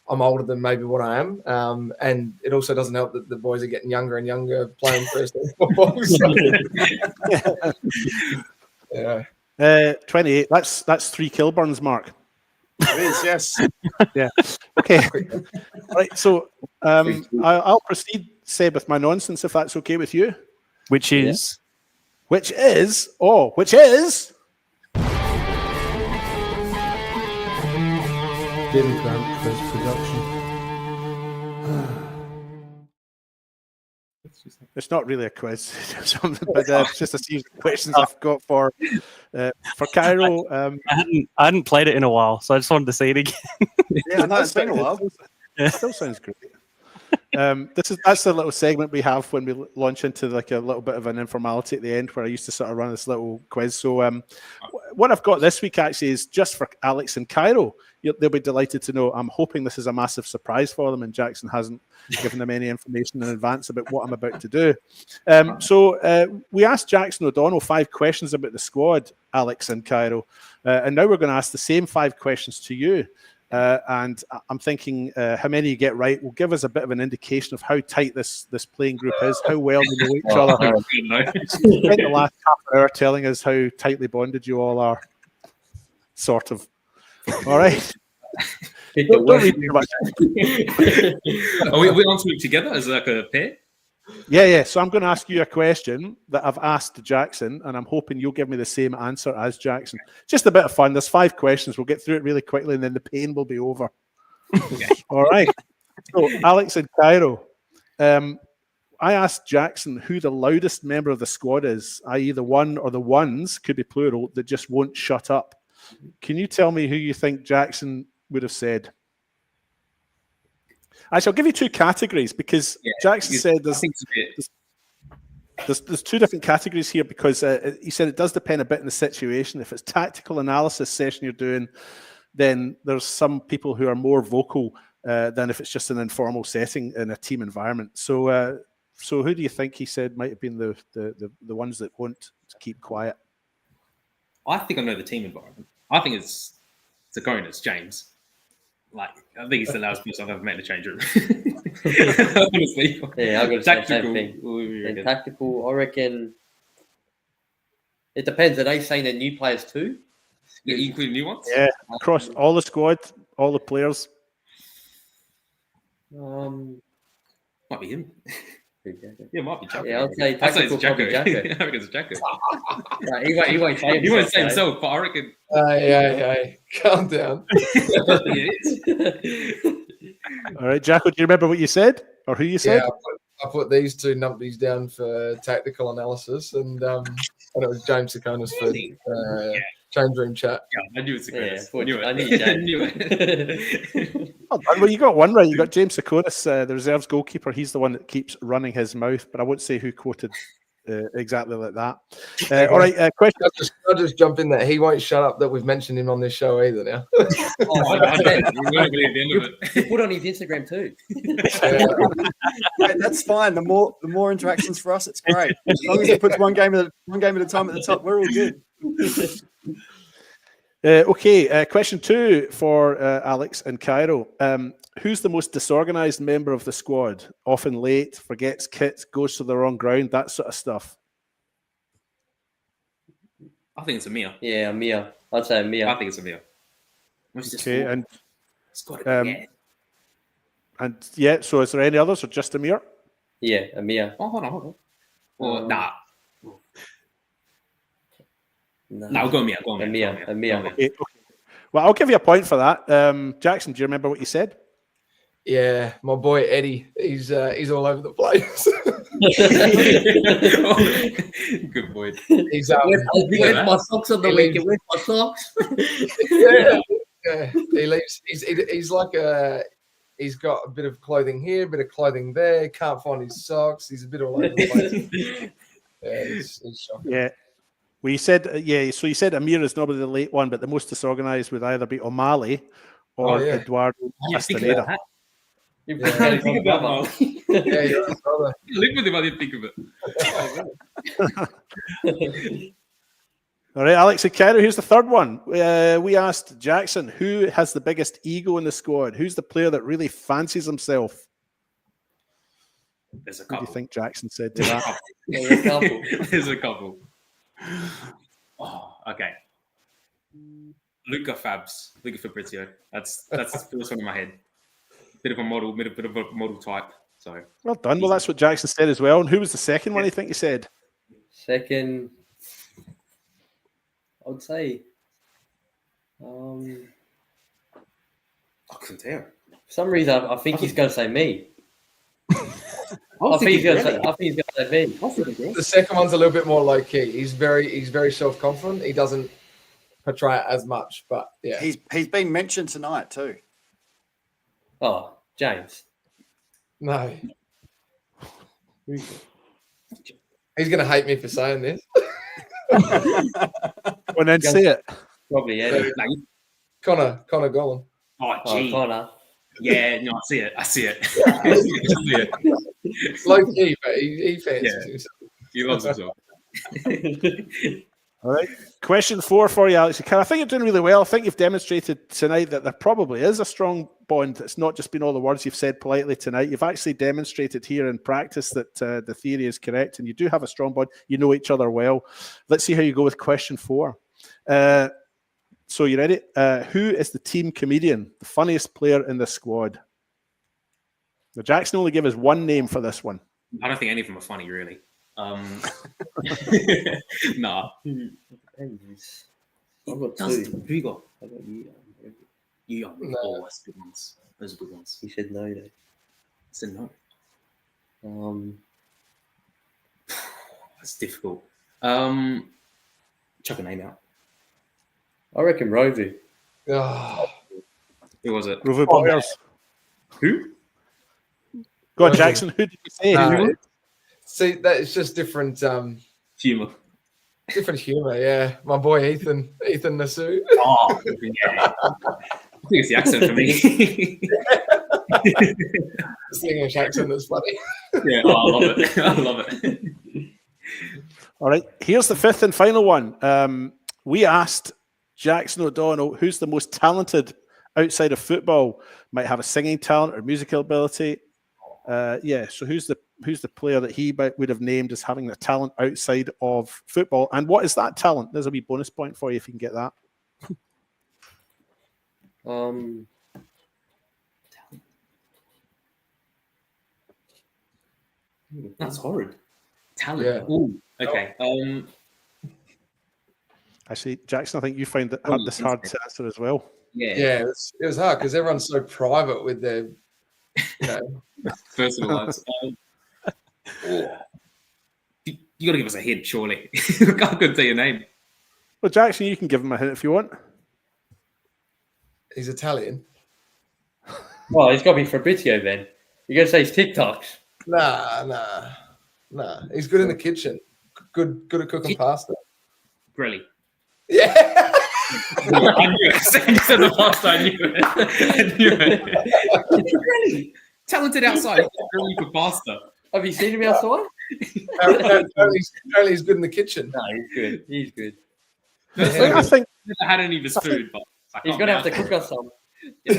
I'm older than maybe what I am, and it also doesn't help that the boys are getting younger and younger playing first team football. So, yeah, 28. That's 3 Kilburns, Mark. It is, yes. Yeah. Okay. Right. So I'll proceed, Seb, with my nonsense, if that's okay with you. Which is David Grant for his production. It's not really a quiz, but it's just a series of questions I've got for Kairo. I hadn't played it in a while, so I just wanted to see it again. Yeah, no, it's been a while. It still sounds great. That's the little segment we have when we launch into like a little bit of an informality at the end, where I used to sort of run this little quiz. So what I've got this week actually is just for Alex and Kairo. They'll be delighted to know. I'm hoping this is a massive surprise for them, and Jackson hasn't given them any information in advance about what I'm about to do. So we asked Jackson O'Donnell 5 questions about the squad, Alex and Kairo, and now we're going to ask the same 5 questions to you. And I'm thinking how many you get right will give us a bit of an indication of how tight this playing group is, how well they know each other. Spent the last half an hour telling us how tightly bonded you all are, sort of. All right. Don't read too much. Are we on to it together as like a pair? Yeah. So I'm going to ask you a question that I've asked Jackson, and I'm hoping you'll give me the same answer as Jackson. Just a bit of fun. There's 5 questions. We'll get through it really quickly, and then the pain will be over. Okay. All right. So, Alex and Kairo, I asked Jackson who the loudest member of the squad is, i.e. the one or the ones, could be plural, that just won't shut up. Can you tell me who you think Jackson would have said? I shall give you 2 categories because Jackson said there's 2 different categories here because he said it does depend a bit on the situation. If it's tactical analysis session you're doing, then there's some people who are more vocal than if it's just an informal setting in a team environment. So who do you think he said might have been the ones that won't keep quiet? I think I know the team environment. I think it's Zagonis, James. Like, I think he's the loudest person I've ever met in the change room. Honestly. Yeah, I've got to say the same thing. In tactical, I reckon it depends. Are they saying they're new players too? Yeah, including new ones? Yeah, across all the squad, all the players. Might be him. Yeah, might be Jacko. Yeah, I'll say tactical, probably Jacko. I reckon it's Jacko. He won't say himself. He won't say himself, but I reckon... Hey, calm down. All right, Jacko, do you remember what you said? Or who you said? Yeah, I put these 2 numpties down for tactical analysis, and it was James Sakonis for change room chat. Yeah, I knew it was Sakonis. Yeah, I knew it. Well, you got one right. You got James Sakonis, the reserves goalkeeper. He's the one that keeps running his mouth, but I won't say who quoted exactly like that. All right, question. I'll just jump in there. He won't shut up that we've mentioned him on this show either now. I don't. You're not believe the end of it. You put on his Instagram too. Hey, that's fine. The more interactions for us, it's great. As long as he puts one game at a time at the top, we're all good. Okay, question 2 for Alex and Kairo. Who's the most disorganized member of the squad? Often late, forgets kits, goes to the wrong ground, that sort of stuff. I think it's Amir. Yeah, Amir. I'd say Amir. I think it's Amir. Okay, and it's got to be, and yeah. So, is there any others or just Amir? Yeah, Amir. Oh, hold on. Well, nah. No, No, go Amir. Amir. Okay. Well, I'll give you a point for that. Jackson, do you remember what you said? Yeah, my boy Eddie. He's all over the place. Good boy. He's where's my socks on the weekend? Where's my socks? yeah. He leaves. He's like he's got a bit of clothing here, a bit of clothing there. Can't find his socks. He's a bit all over the place. Yeah, it's shocking. Yeah. Well, you said So you said Amir is normally the late one, but the most disorganized would either be O'Malley or Eduardo Castaneda. You've I didn't think about Molly. Yeah, you're right, brother. Live with him, I didn't think of it. All right, Alex and Kairo, here's the third one. We asked Jackson, who has the biggest ego in the squad? Who's the player that really fancies himself? There's a What do couple. you think Jackson said to that? There's a couple. There's a couple. Oh, okay. Luca Fabrizio. That's the first one in my head. Bit of a model type. So Well done. Well, that's what Jackson said as well. And who was the second one? I think you said. Second, I would say. I couldn't tell. For some reason, I think he's going to say me. I think he's going to say me. The second one's a little bit more low key. He's very self confident. He doesn't portray it as much, but yeah, he's been mentioned tonight too. Oh, James. No. He's going to hate me for saying this. Well, then say it. Probably, yeah. Connor Golan. Oh, gee. Connor. Yeah, no, I see it. Low key, but he fancies himself. He loves himself. All right. Question 4 for you, Alex. I think you're doing really well. I think you've demonstrated tonight that there probably is a strong bond. It's not just been all the words you've said politely tonight. You've actually demonstrated here in practice that the theory is correct, and you do have a strong bond. You know each other well. Let's see how you go with question 4. So you ready? Who is the team comedian, the funniest player in the squad? Now, Jackson only gave us one name for this one. I don't think any of them are funny, really. Nah. I've got Who two. you got? I've got you. You. No. Oh, that's good ones. Those are good ones. He said no, though. So no. That's difficult. Chuck a name out. I reckon Rovu. Oh, Who was it? Rover Boyers. Who? Go on, Jackson. Who did you say? no. See, that it's just different Humour. different humor. Yeah, my boy Ethan Nasu. Oh, yeah. I think it's the accent for me. It's the English accent that's funny. Yeah, I love it. I love it. All right. Here's the fifth and final one. We asked Jackson O'Donnell who's the most talented outside of football. Might have a singing talent or musical ability. So who's the player that he would have named as having the talent outside of football? And what is that talent? There's a wee bonus point for you if you can get that. That's horrid. Talent. Yeah. Ooh, okay. Actually, Jackson, I think you found that had this hard to answer as well. Yeah, it was hard because everyone's so private with their, First of all, you got to give us a hint, surely. I couldn't tell your name. Well, Jackson, you can give him a hint if you want. He's Italian. Well, he's got to be Fabrizio then. You're going to say his TikToks. Nah. He's good in the kitchen. good at cooking pasta. Grilly. Yeah. I knew it. You said the pasta, I knew it. I knew it. Grilly. Talented outside. Grilly for pasta. Have you seen him outside? Apparently he's good in the kitchen. No, he's good. He's good. I think Never had any of his food, but he's going to have to cook us some. I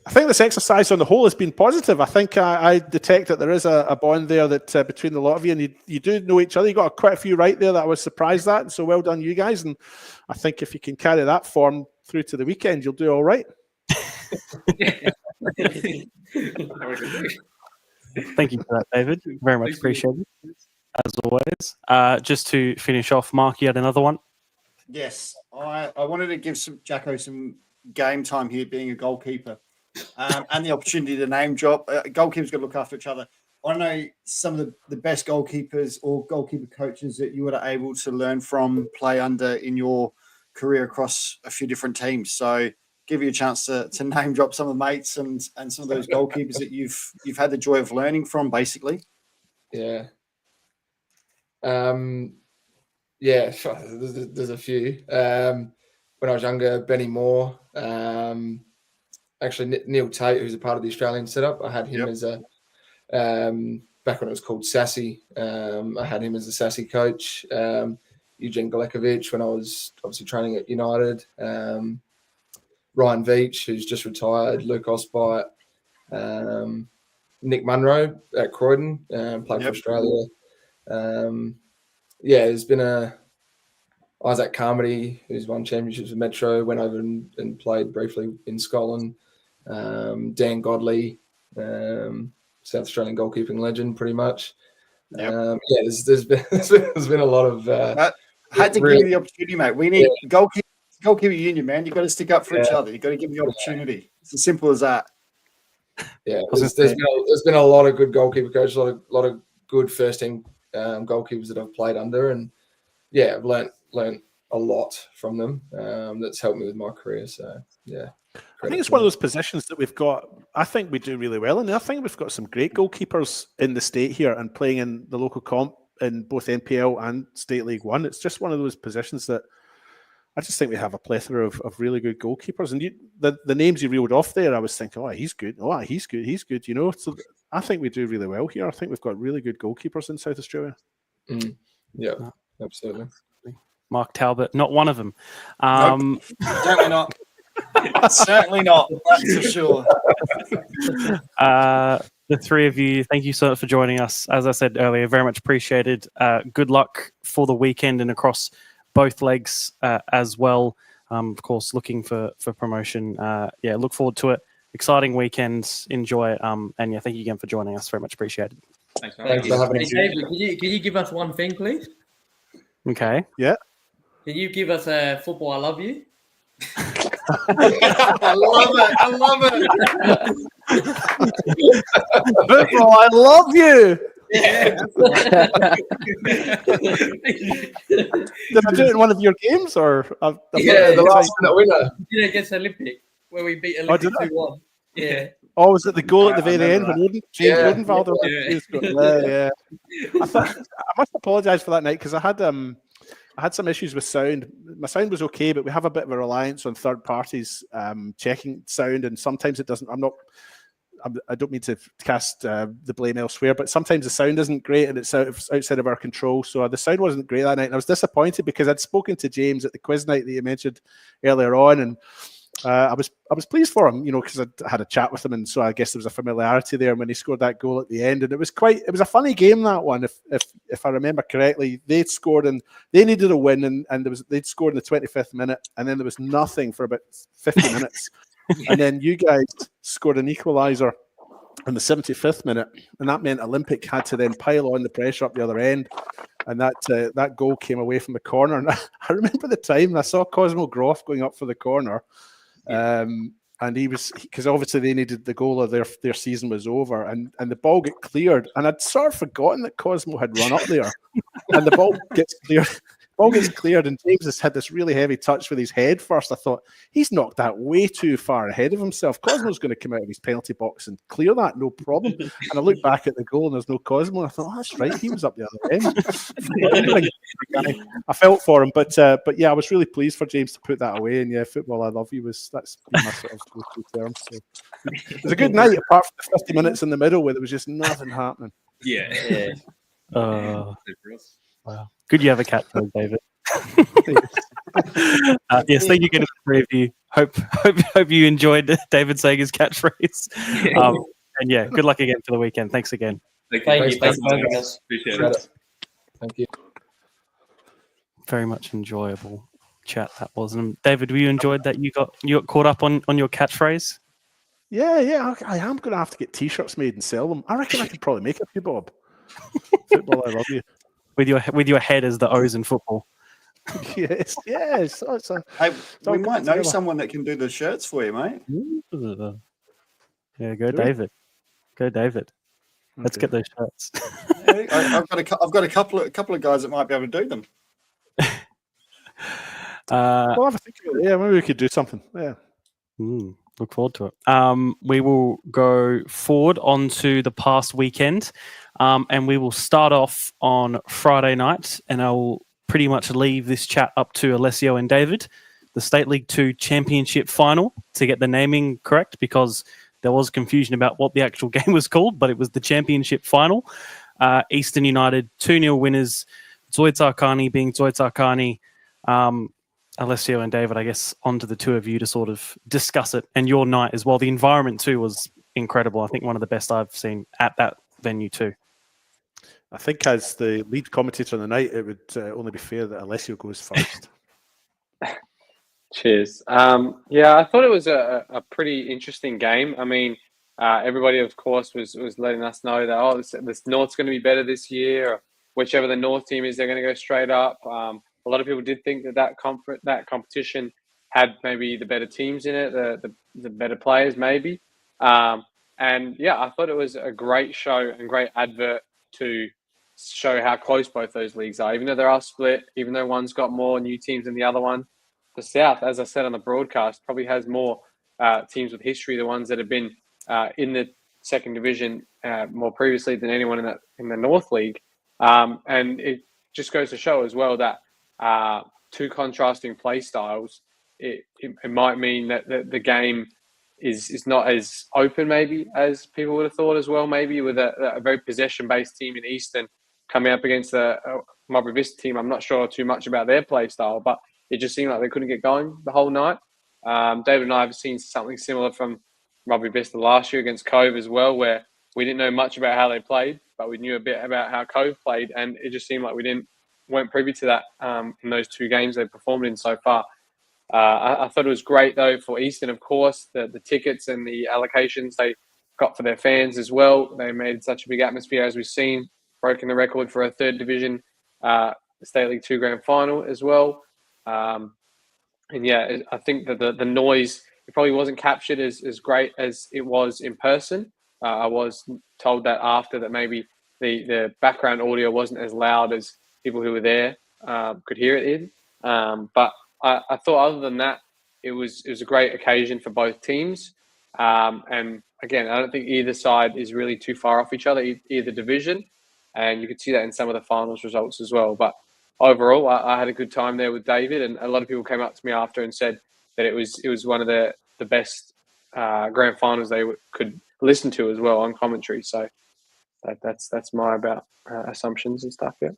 think this exercise on the whole has been positive. I think I detect that there is a bond there that between the lot of you, and you do know each other. You got quite a few right there that I was surprised at, so well done, you guys. And I think if you can carry that form through to the weekend, you'll do all right. Thank you for that, David. Very much appreciated, as always. Just to finish off, Mark, you had another one? Yes, I wanted to give Jacko some game time here, being a goalkeeper, and the opportunity to name drop. Goalkeepers got to look after each other. I know some of the best goalkeepers or goalkeeper coaches that you were able to learn from, play under in your career across a few different teams. So give you a chance to name drop some of the mates and some of those goalkeepers that you've had the joy of learning from, basically. Yeah. Yeah, there's a few. When I was younger, Benny Moore, actually Neil Tate, who's a part of the Australian setup. I had him as a back when it was called Sassy. I had him as a Sassy coach. Eugene Galekovic when I was obviously training at United. Ryan Veach, who's just retired. Luke Osbite. Nick Munro at Croydon, played for Australia. There's been Isaac Carmody, who's won championships with Metro, went over and played briefly in Scotland. Dan Godley, South Australian goalkeeping legend, pretty much. There's been a lot of. I had to give you the opportunity, mate. We need goalkeeper union, man. You've got to stick up for each other. You've got to give them the opportunity. It's as simple as that. Yeah, there's been a lot of good goalkeeper coaches, a lot of good first team goalkeepers that I've played under, and I've learnt a lot from them. That's helped me with my career. So I think it's one of those positions that we've got. I think we do really well, and I think we've got some great goalkeepers in the state here and playing in the local comp in both NPL and State League One. It's just one of those positions that I just think we have a plethora of really good goalkeepers. And the names you reeled off there, I was thinking, oh, he's good. Oh, he's good. You know, so I think we do really well here. I think we've got really good goalkeepers in South Australia. Yeah, absolutely. Mark Talbot, not one of them. Nope, certainly not. Certainly not. That's for sure. The three of you, thank you so much for joining us. As I said earlier, very much appreciated. Good luck for the weekend and across both legs as well. Of course, looking for promotion. Look forward to it. Exciting weekend. Enjoy it. And thank you again for joining us. Very much appreciated. Thanks for having me. David, can you give us one thing, please? Okay. Yeah. Can you give us a football I love you? I love it. Football, I love you. Yeah. Did I do it in one of your games, or? The last minute winner. You did against Olympic, where we beat Olympic 2-1. Yeah. Oh, was it the goal at the very end when James Odenwalder? Yeah. I must apologise for that night because I had some issues with sound. My sound was okay, but we have a bit of a reliance on third parties checking sound, and sometimes it doesn't. I don't mean to cast the blame elsewhere, but sometimes the sound isn't great and it's outside of our control. So the sound wasn't great that night, and I was disappointed because I'd spoken to James at the quiz night that you mentioned earlier on, and I was pleased for him, because I had a chat with him, and so I guess there was a familiarity there when he scored that goal at the end, and it was a funny game, that one. If I remember correctly, they'd scored and they needed a win, and they'd scored in the 25th minute, and then there was nothing for about 50 minutes. And then you guys scored an equaliser in the 75th minute, and that meant Olympic had to then pile on the pressure up the other end, and that goal came away from the corner. And I remember the time I saw Cosmo Groff going up for the corner, and he was, because obviously they needed the goal, or their season was over, and the ball got cleared, and I'd sort of forgotten that Cosmo had run up there, and the ball gets cleared. ball gets cleared, and James has had this really heavy touch with his head first. I thought, he's knocked that way too far ahead of himself. Cosmo's going to come out of his penalty box and clear that, no problem. And I look back at the goal, and there's no Cosmo. I thought, oh, that's right, he was up the other end. I felt for him, but yeah, I was really pleased for James to put that away. And yeah, football, I love you. That's my sort of go-to term. So it was a good night, apart from the 50 minutes in the middle where there was just nothing happening. Yeah. Wow. Good you have a catchphrase, David. Yes, thank you again to the three of you. Hope you enjoyed David saying his catchphrase. And yeah, good luck again for the weekend. Thanks again. Thank you. Thanks for having us. Appreciate it. Thank you. Very much enjoyable chat that was. And David, you enjoyed that you got caught up on your catchphrase? Yeah, I am going to have to get T-shirts made and sell them. I reckon I could probably make a few, Bob. Football, I love you. With your head as the O's in football. Yes. Hey, we might know someone that can do the shirts for you, mate. Yeah, go David. Go David. Let's get those shirts. I've got a couple of guys that might be able to do them. We'll have a think about it. Yeah, maybe we could do something. Yeah. Look forward to it. We will go forward onto the past weekend, and we will start off on Friday night, and I will pretty much leave this chat up to Alessio and David. The State League 2 Championship Final, to get the naming correct, because there was confusion about what the actual game was called, but it was the Championship Final. Eastern United 2-0 winners, Zoitarkani being Zoitarkani. Alessio and David, I guess, onto the two of you to sort of discuss it, and your night as well. The environment too was incredible. I think one of the best I've seen at that venue too. I think as the lead commentator on the night, it would only be fair that Alessio goes first. Cheers. Yeah, I thought it was a pretty interesting game. I mean, everybody, of course, was letting us know that, this North's going to be better this year, or whichever the North team is, they're going to go straight up. A lot of people did think that competition had maybe the better teams in it, the better players maybe. And yeah, I thought it was a great show and great advert to show how close both those leagues are. Even though they are split, even though one's got more new teams than the other one, the South, as I said on the broadcast, probably has more teams with history, the ones that have been in the second division more previously than anyone in the North League. And it just goes to show as well that two contrasting play styles, it might mean that the game is not as open maybe as people would have thought as well, maybe with a very possession-based team in Eastern coming up against a Marlborough Vista team. I'm not sure too much about their play style, but it just seemed like they couldn't get going the whole night. David and I have seen something similar from Marlborough Vista last year against Cove as well, where we didn't know much about how they played, but we knew a bit about how Cove played, and it just seemed like we weren't privy to that in those two games they performed in so far. I thought it was great, though, for Eastern, of course, the tickets and the allocations they got for their fans as well. They made such a big atmosphere, as we've seen, broken the record for a third division State League 2 Grand Final as well. And yeah, I think that the noise, it probably wasn't captured as great as it was in person. I was told that after that maybe the background audio wasn't as loud as people who were there could hear it in. But I thought other than that, it was a great occasion for both teams. And again, I don't think either side is really too far off each other, either division. And you could see that in some of the finals results as well. But overall, I had a good time there with David, and a lot of people came up to me after and said that it was one of the best grand finals they could listen to as well on commentary. So that's my about assumptions and stuff. Yeah.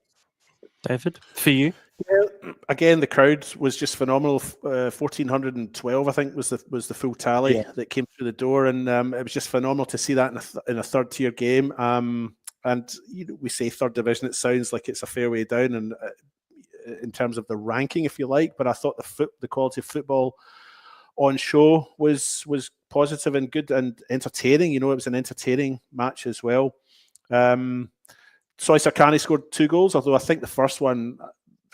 David, for you? Yeah, again, the crowd was just phenomenal. 1,412, I think, was the full tally that came through the door, and it was just phenomenal to see that in a third tier game. And we say third division, it sounds like it's a fair way down, and in terms of the ranking, if you like. But I thought the quality of football on show was positive and good and entertaining. It was an entertaining match as well. Soisarkani scored 2 goals, although I think the first one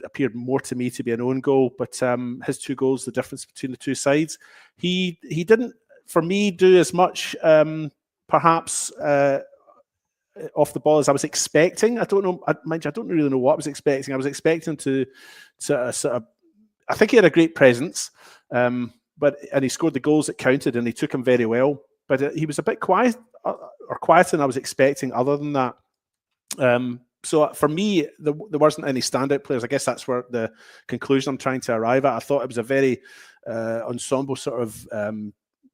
appeared more to me to be an own goal. But his 2 goals, the difference between the two sides, he didn't, for me, do as much perhaps off the ball as I was expecting. I don't know. Mind you, I don't really know what I was expecting. I was expecting to sort of. I think he had a great presence, and he scored the goals that counted, and he took him very well. But he was a bit quiet, or quieter than I was expecting. Other than that, so for me, there wasn't any standout players. I guess that's where the conclusion I'm trying to arrive at. I thought it was a very ensemble sort of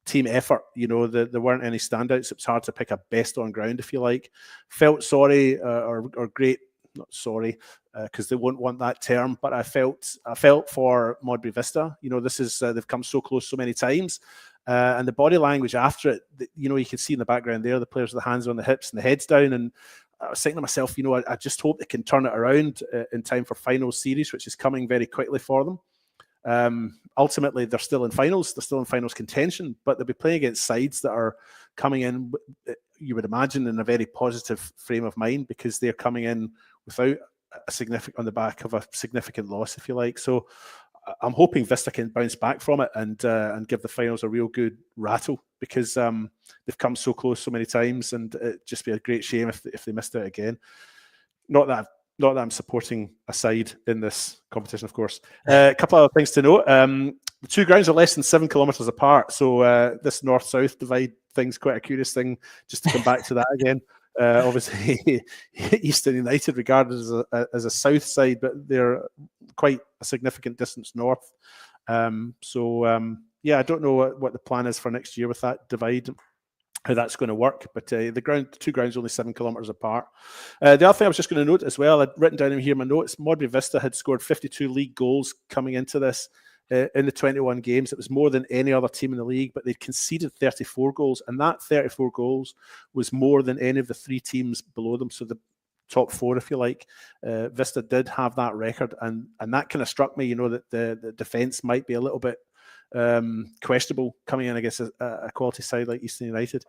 team effort. You know, there weren't any standouts. It was hard to pick a best on ground, if you like. Felt sorry or great. Not sorry, because they won't want that term. But I felt for Modbury Vista. You know, this is they've come so close so many times, and the body language after it. You know, you can see in the background there the players with the hands on the hips and the heads down. And I was thinking to myself, you know, I just hope they can turn it around in time for final series, which is coming very quickly for them. Ultimately, they're still in finals. They're still in finals contention, but they'll be playing against sides that are coming in, you would imagine, in a very positive frame of mind, because they're coming in without on the back of a significant loss, if you like. So I'm hoping Vista can bounce back from it and give the finals a real good rattle, because they've come so close so many times, and it'd just be a great shame if they missed out again. Not that I'm supporting a side in this competition, of course. A couple of other things to note. The two grounds are less than 7 kilometres apart, so this north-south divide thing's quite a curious thing, just to come back to that again. Obviously, Eastern United regarded as a south side, but they're quite a significant distance north. Yeah, I don't know what the plan is for next year with that divide, how that's going to work, but the two grounds only 7 kilometres apart. The other thing I was just going to note as well, I'd written down in here my notes, Modbury Vista had scored 52 league goals coming into this in the 21 games. It was more than any other team in the league, but they'd conceded 34 goals, and that 34 goals was more than any of the 3 teams below them, so the top 4, if you like. Vista did have that record, and that kind of struck me, you know, that the defence might be a little bit questionable coming in against a quality side like Eastern United.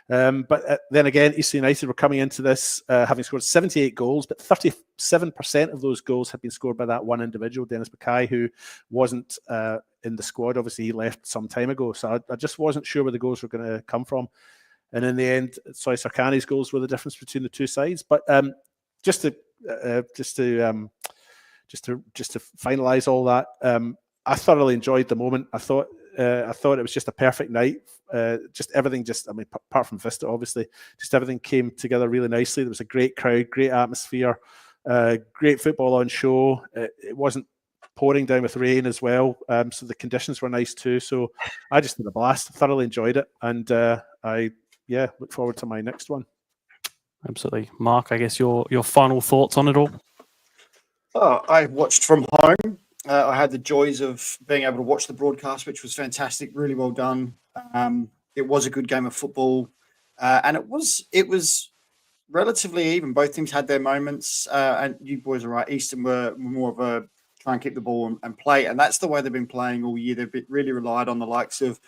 But then again, Eastern United were coming into this having scored 78 goals, but 37% of those goals had been scored by that one individual, Dennis Mackay, who wasn't in the squad. Obviously, he left some time ago, so I just wasn't sure where the goals were going to come from. And in the end, Soy Sarkani's goals were the difference between the two sides. But just to finalise all that, I thoroughly enjoyed the moment. I thought it was just a perfect night. Just everything, apart from Vista, obviously, just everything came together really nicely. There was a great crowd, great atmosphere, great football on show. It wasn't pouring down with rain as well, so the conditions were nice too. So I just had a blast. Thoroughly enjoyed it, and I look forward to my next one. Absolutely, Mark. I guess your final thoughts on it all. Oh, I watched from home. I had the joys of being able to watch the broadcast, which was fantastic. Really well done. It was a good game of football, and it was relatively even. Both teams had their moments, and you boys are right. Eastern were more of a try and keep the ball and play, and that's the way they've been playing all year. They've really relied on the likes of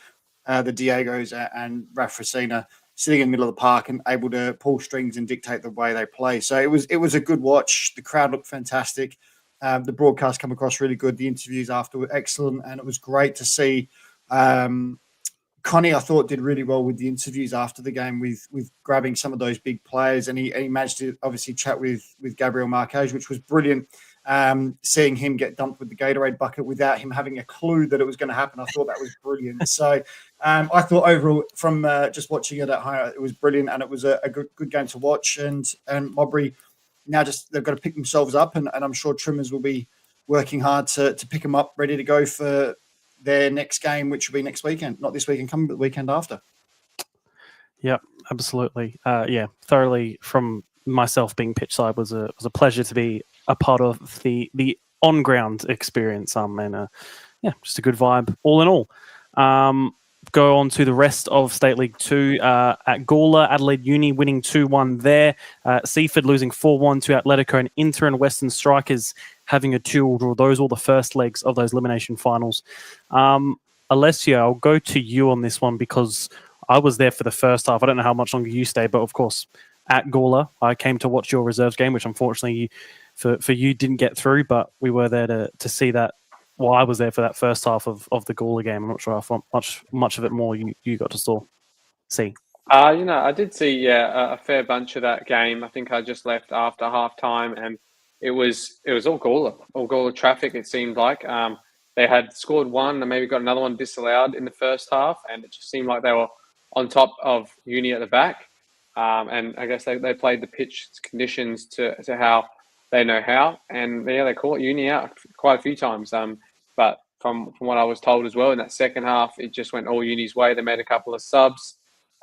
the Diegos and Rafracina sitting in the middle of the park and able to pull strings and dictate the way they play. So it was a good watch. The crowd looked fantastic. The broadcast come across really good. The interviews after were excellent, and it was great to see. Connie, I thought, did really well with the interviews after the game with grabbing some of those big players, and he managed to obviously chat with Gabriel Marquez, which was brilliant. Seeing him get dumped with the Gatorade bucket without him having a clue that it was going to happen, I thought that was brilliant. So I thought overall, from just watching it at home, it was brilliant, and it was a good game to watch. And Modbury, now they've got to pick themselves up, and I'm sure Trimmers will be working hard to pick them up, ready to go for their next game, which will be next weekend. Not this weekend coming, but the weekend after. Yep, absolutely. Thoroughly from myself being pitch side was a pleasure to be a part of the on ground experience. Just a good vibe all in all. Go on to the rest of State League 2 at Gawler, Adelaide Uni winning 2-1 there. Seaford losing 4-1 to Atletico, and Inter and Western Strikers having a 2-2 draw. Those all the first legs of those elimination finals. Alessio, I'll go to you on this one because I was there for the first half. I don't know how much longer you stayed, but of course, at Gawler, I came to watch your reserves game, which unfortunately for you didn't get through, but we were there to see that. Well, I was there for that first half of the Gawler game. I'm not sure how much of it more you got to see. I did see a fair bunch of that game. I think I just left after half time, and it was all Gawler traffic. It seemed like they had scored one and maybe got another one disallowed in the first half, and it just seemed like they were on top of Uni at the back. And I guess they played the pitch conditions to how they know how, and they caught Uni out quite a few times. But from what I was told as well, in that second half, it just went all Uni's way. They made a couple of subs.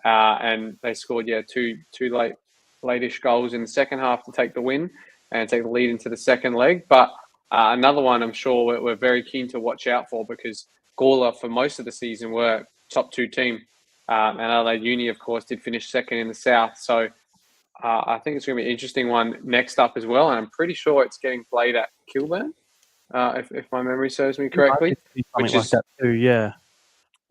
And they scored, two late-ish goals in the second half to take the win and take the lead into the second leg. But another one I'm sure we're very keen to watch out for, because Gawler for most of the season were top 2 team. And Adelaide Uni, of course, did finish second in the South. So I think it's going to be an interesting one next up as well. And I'm pretty sure it's getting played at Kilburn, if my memory serves me correctly. Which is like that too, yeah.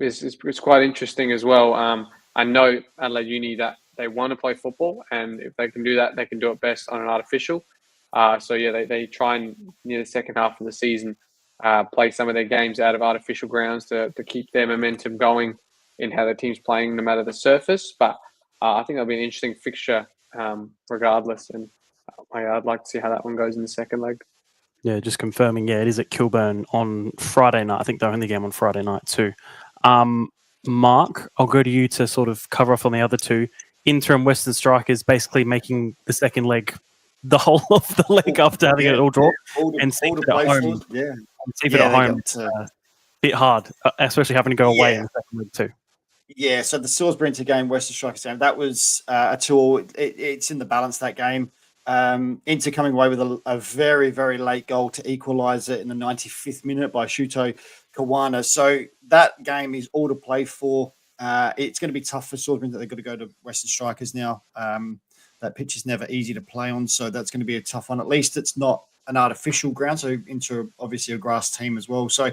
It's quite interesting as well. I know Adelaide Uni that they want to play football, and if they can do that, they can do it best on an artificial. They try and near the second half of the season play some of their games out of artificial grounds to keep their momentum going in how the team's playing, no matter the surface. But I think that'll be an interesting fixture regardless, and I'd like to see how that one goes in the second leg. Yeah, just confirming. Yeah, it is at Kilburn on Friday night. I think they're only game on Friday night too. Mark, I'll go to you to sort of cover off on the other two. Interim Western Strikers basically making the second leg the whole of the leg after having it all draw. And Seaford at home. Seaford at home, it's a bit hard, especially having to go away in the second leg too. Yeah, so the Salisbury game, Western Strikers game, that was a tool. It's in the balance, that game. Inter coming away with a very, very late goal to equalise it in the 95th minute by Shuto Kawana. So that game is all to play for. It's going to be tough for Salisbury that they've got to go to Western Strikers now. That pitch is never easy to play on, so that's going to be a tough one. At least it's not an artificial ground, so Inter obviously a grass team as well. So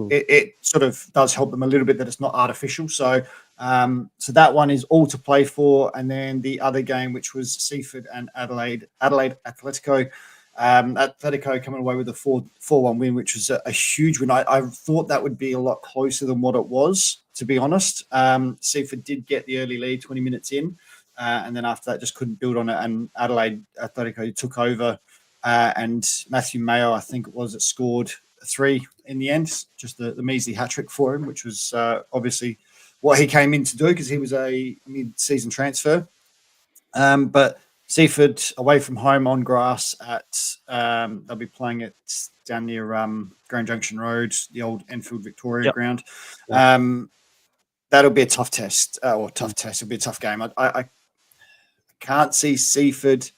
it sort of does help them a little bit that it's not artificial. So that one is all to play for. And then the other game, which was Seaford and Adelaide Atletico. Atletico coming away with a 4-1 win, which was a huge win. I thought that would be a lot closer than what it was, to be honest. Seaford did get the early lead 20 minutes in, and then after that just couldn't build on it. And Adelaide Atletico took over, and Matthew Mayo, I think it was, that scored 3 in the end, just the measly hat-trick for him, which was obviously what he came in to do because he was a mid-season transfer. But Seaford away from home on grass at they'll be playing it down near Grand Junction Road, the old Enfield Victoria ground. That'll be a tough test, It'll be a tough game. I can't see Seaford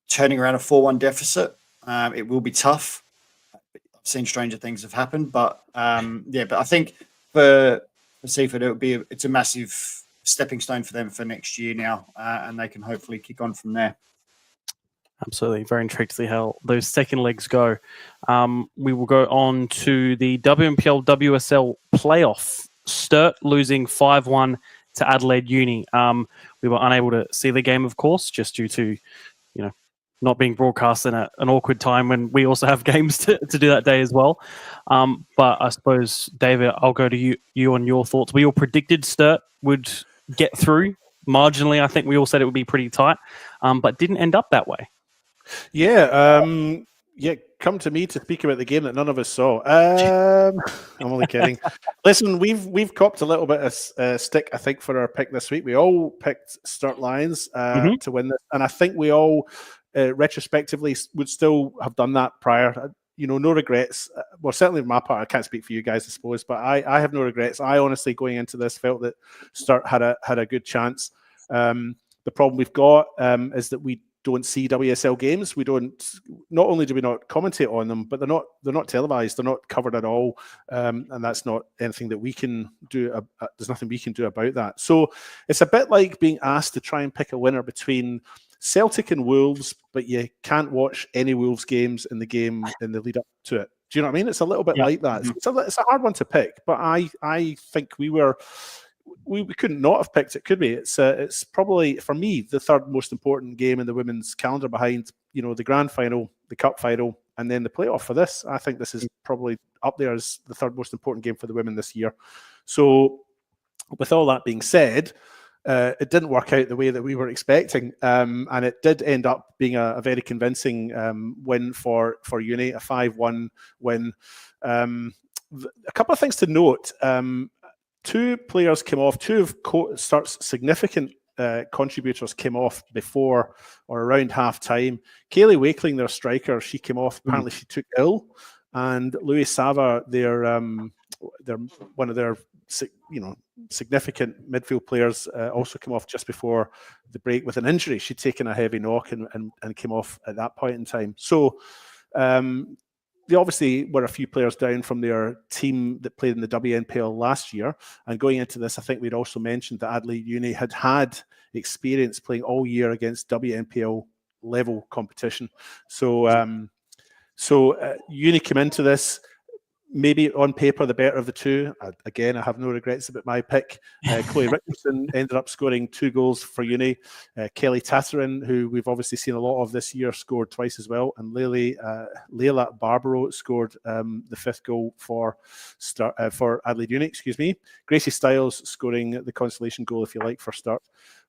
turning around a 4-1 deficit. It will be tough. I've seen stranger things have happened, but but I think for Seaford it's a massive stepping stone for them for next year now, and they can hopefully kick on from there. Absolutely. Very intrigued to see how those second legs go. We will go on to the WMPL WSL playoff. Sturt losing 5-1 to Adelaide Uni. We were unable to see the game, of course, just due to not being broadcast in an awkward time when we also have games to do that day as well. But I suppose, David, I'll go to you on your thoughts. We all predicted Sturt would get through marginally. I think we all said it would be pretty tight, but didn't end up that way. Come to me to speak about the game that none of us saw. I'm only kidding. Listen, we've copped a little bit of stick, I think, for our pick this week. We all picked Sturt Lions to win this, and I think we all retrospectively would still have done that prior. No regrets. Well, certainly on my part, I can't speak for you guys, I suppose, but I have no regrets. I honestly, going into this, felt that Sturt had a good chance. The problem we've got is that we don't see WSL games. We don't. Not only do we not commentate on them, but they're not televised. They're not covered at all, and that's not anything that we can do. There's nothing we can do about that. So it's a bit like being asked to try and pick a winner between Celtic and Wolves, but you can't watch any Wolves games in the lead up to it. Do you know what I mean? It's a little bit like that. Mm-hmm. It's a hard one to pick, but I think we couldn't not have picked it, could we? It's probably, for me, the third most important game in the women's calendar behind, the grand final, the cup final, and then the playoff for this. I think this is probably up there as the third most important game for the women this year. So with all that being said, it didn't work out the way that we were expecting, and it did end up being a very convincing win for Uni, a 5-1 win. A couple of things to note. Two players came off, two of Start's significant contributors came off before or around half time. Kaylee Wakeling, their striker, she came off. Apparently she took ill. And Louis Sava, their one of their significant midfield players, also came off just before the break with an injury. She'd taken a heavy knock and came off at that point in time. So they obviously were a few players down from their team that played in the WNPL last year. And going into this, I think we'd also mentioned that Adelaide Uni had experience playing all year against WNPL level competition. So Uni came into this, maybe on paper the better of the two. Again, I have no regrets about my pick. Chloe Richardson ended up scoring 2 goals for Uni. Kelly Tatterin, who we've obviously seen a lot of this year, scored twice as well. And Leila Barbaro scored the 5th goal for Adelaide Uni. Excuse me. Gracie Stiles scoring the consolation goal, if you like, for Start.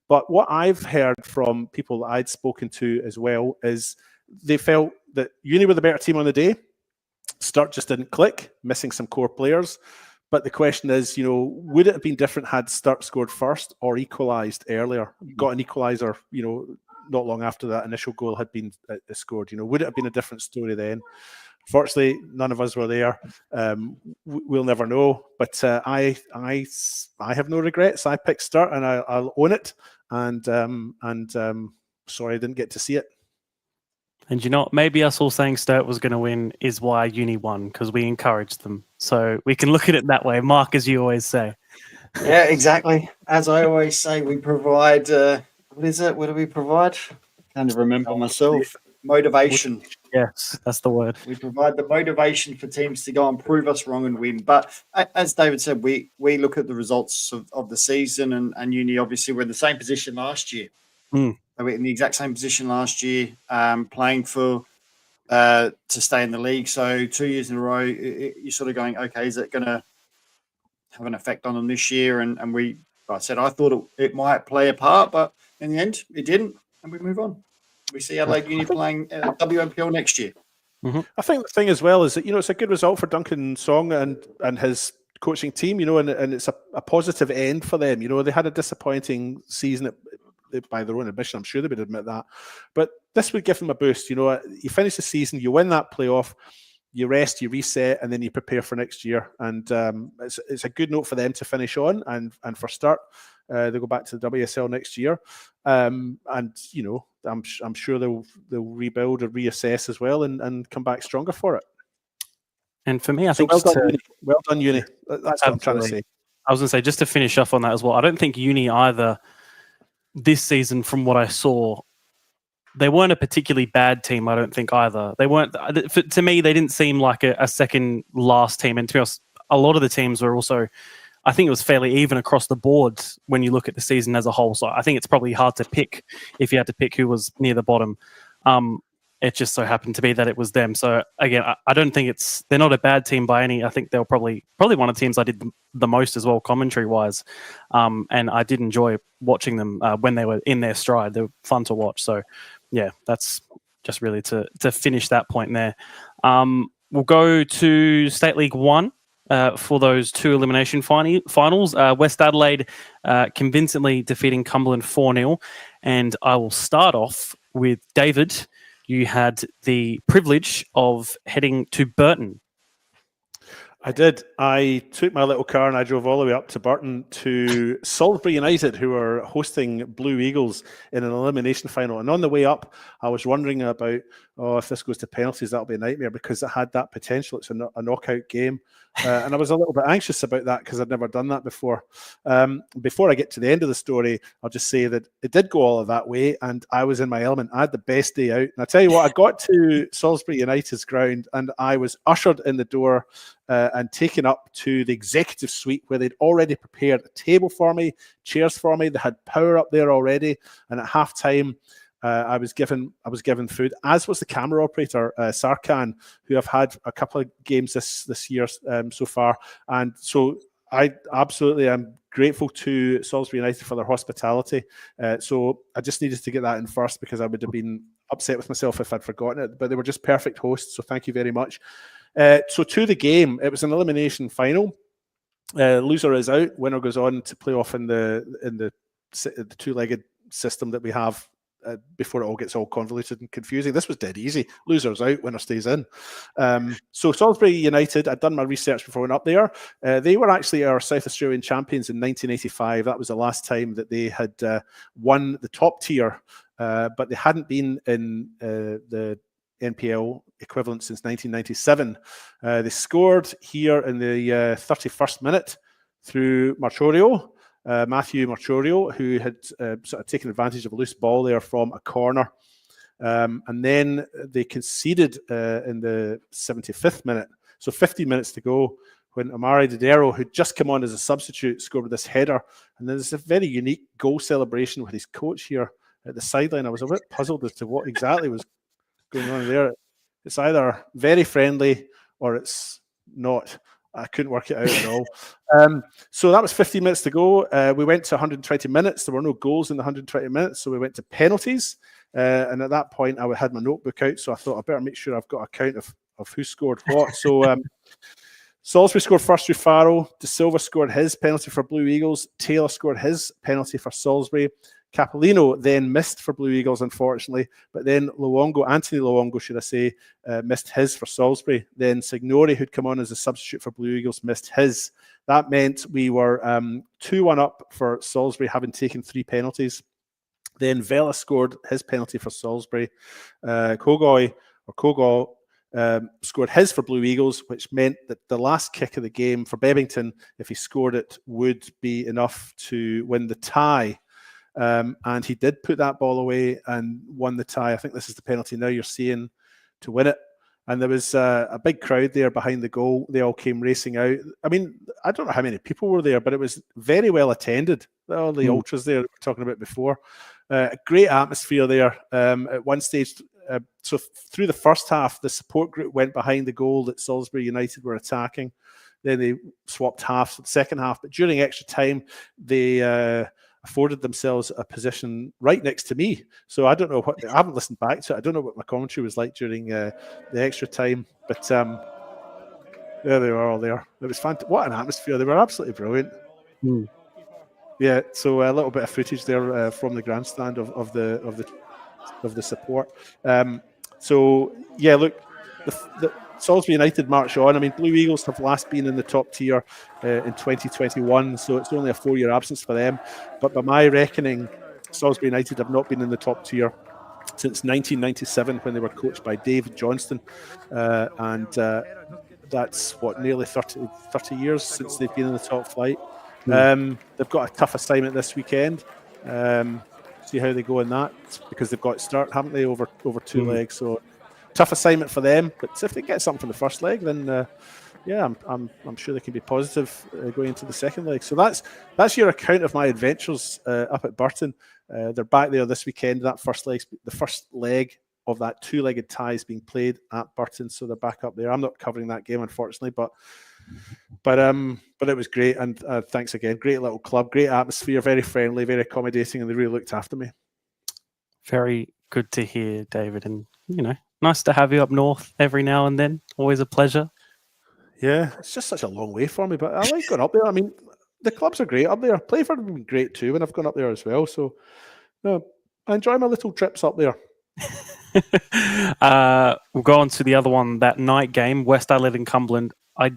But what I've heard from people that I'd spoken to as well is they felt that Uni were the better team on the day. Start just didn't click, missing some core players. But the question is, would it have been different had Start scored first or equalised earlier? Got an equaliser, not long after that initial goal had been scored. Would it have been a different story then? Fortunately, none of us were there. We'll never know. But I have no regrets. I picked Start and I'll own it. And sorry I didn't get to see it. And maybe us all saying Sturt was going to win is why Uni won, because we encouraged them. So we can look at it that way. Mark, as you always say. Yeah, exactly. As I always say, we provide, what is it? What do we provide? I can't remember myself. Motivation. Yes, that's the word. We provide the motivation for teams to go and prove us wrong and win. But as David said, we look at the results of the season, and Uni obviously were in the same position last year. They were in the exact same position last year, playing for to stay in the league. So 2 years in a row, you're sort of going, okay, is it going to have an effect on them this year? And I thought it might play a part, but in the end, it didn't, and we move on. We see Adelaide Uni playing WNPL next year. I think the thing as well is that it's a good result for Duncan Song and his coaching team, and it's a positive end for them. They had a disappointing season by their own admission. I'm sure they would admit that. But this would give them a boost. You finish the season, you win that playoff, you rest, you reset, and then you prepare for next year. And it's a good note for them to finish on. And for Start, they go back to the WSL next year. I'm sure they'll rebuild or reassess as well and come back stronger for it. And for me, I think well done, Uni. That's what I'm trying to say. I was going to say, just to finish off on that as well, I don't think Uni either this season, from what I saw, they weren't a particularly bad team, I don't think either. They weren't, to me, they didn't seem like a second last team. And to be honest, a lot of the teams were also, I think it was fairly even across the board when you look at the season as a whole. So I think it's probably hard to pick if you had to pick who was near the bottom. It just so happened to be that it was them. So again, I don't think they're not a bad team by any. I think they're probably one of the teams I did the most as well, commentary wise. And I did enjoy watching them when they were in their stride. They were fun to watch. So yeah, that's just really to finish that point there. We'll go to State League 1 for those 2 elimination finals. West Adelaide convincingly defeating Cumberland 4-0. And I will start off with David. You had the privilege of heading to Burton. I did. I took my little car and I drove all the way up to Burton to Salisbury United, who are hosting Blue Eagles in an elimination final. And on the way up, I was wondering about, if this goes to penalties, that'll be a nightmare, because it had that potential. It's a knockout game. And I was a little bit anxious about that because I'd never done that before. Before I get to the end of the story, I'll just say that it did go all of that way and I was in my element. I had the best day out. And I tell you what, I got to Salisbury United's ground and I was ushered in the door and taken up to the executive suite where they'd already prepared a table for me, chairs for me. They had power up there already. And at half time, I was given food, as was the camera operator, Sarkan, who I've had a couple of games this year so far. And so I absolutely am grateful to Salisbury United for their hospitality. So I just needed to get that in first because I would have been upset with myself if I'd forgotten it. But they were just perfect hosts, so thank you very much. So to the game, it was an elimination final. Loser is out. Winner goes on to play off in the two-legged system that we have before it all gets all convoluted and confusing. This was dead easy. Loser's out, winner stays in. So Salisbury United, I'd done my research before I went up there. They were actually our South Australian champions in 1985. That was the last time that they had won the top tier, but they hadn't been in the NPL equivalent since 1997. They scored here in the 31st minute through Marchorio. Matthew Marchorio, who had sort of taken advantage of a loose ball there from a corner. And then they conceded in the 75th minute. So 15 minutes to go when Amari Didero, who'd just come on as a substitute, scored with this header. And there's a very unique goal celebration with his coach here at the sideline. I was a bit puzzled as to what exactly was going on there. It's either very friendly or it's not. I couldn't work it out at all. So that was 15 minutes to go. We went to 120 minutes. There were no goals in the 120 minutes, so we went to penalties. And at that point, I had my notebook out, so I thought I better make sure I've got a count of who scored what. So Salisbury scored first through Farrell. De Silva scored his penalty for Blue Eagles. Taylor scored his penalty for Salisbury. Capolino then missed for Blue Eagles, unfortunately, but then Anthony Luongo, should I say, missed his for Salisbury. Then Signori, who'd come on as a substitute for Blue Eagles, missed his. That meant we were 2-1 up for Salisbury, having taken 3 penalties. Then Vela scored his penalty for Salisbury. Kogoi scored his for Blue Eagles, which meant that the last kick of the game for Bebington, if he scored it, would be enough to win the tie. And he did put that ball away and won the tie. I think this is the penalty now you're seeing to win it. And there was a big crowd there behind the goal. They all came racing out. I mean, I don't know how many people were there, but it was very well attended. All the ultras there that we were talking about before. A great atmosphere there. At one stage, so through the first half, the support group went behind the goal that Salisbury United were attacking. Then they swapped halves for the second half. But during extra time, they afforded themselves a position right next to me. So I don't know what, I haven't listened back to it. I don't know what my commentary was like during the extra time, but there they were all there. It was fantastic. What an atmosphere. They were absolutely brilliant. Yeah, so a little bit of footage there from the grandstand of the support. So yeah, look, the Salisbury United march on. I mean, Blue Eagles have last been in the top tier in 2021, so it's only a 4-year absence for them. But by my reckoning, Salisbury United have not been in the top tier since 1997 when they were coached by David Johnston. And that's, what, nearly 30 years since they've been in the top flight. They've got a tough assignment this weekend. See how they go in that, because they've got to start, haven't they, over 2 legs. So tough assignment for them, but if they get something from the first leg, then yeah, I'm sure they can be positive going into the second leg. So that's your account of my adventures up at Burton. They're back there this weekend. The first leg of that 2-legged tie is being played at Burton, so they're back up there. I'm not covering that game, unfortunately, but it was great, and thanks again. Great little club, great atmosphere, very friendly, very accommodating, and they really looked after me. Very good to hear, David, and nice to have you up north every now and then. Always a pleasure. Yeah, it's just such a long way for me, but I like going up there. I mean, the clubs are great up there. Playford have been great too when I've gone up there as well. So I enjoy my little trips up there. We'll go on to the other one, that night game, West Adelaide and Cumberland. I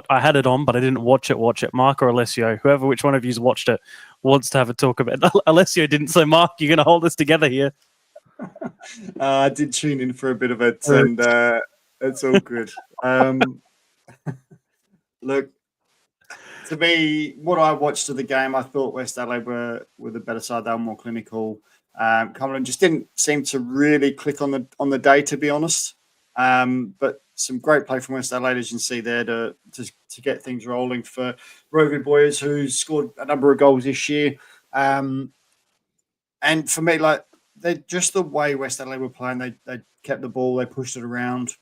had it on, but I didn't watch it. Mark or Alessio, which one of you's watched it, wants to have a talk about it. Alessio didn't, so Mark, you're going to hold us together here. I did tune in for a bit of it, and it's all good. Look, to me, what I watched of the game, I thought West Adelaide were the better side. They were more clinical. Cumberland just didn't seem to really click on the day, to be honest. But some great play from West Adelaide, as you can see there, to get things rolling for Roving Boys, who scored a number of goals this year. And for me, just the way West Adelaide were playing, they kept the ball, they pushed it around.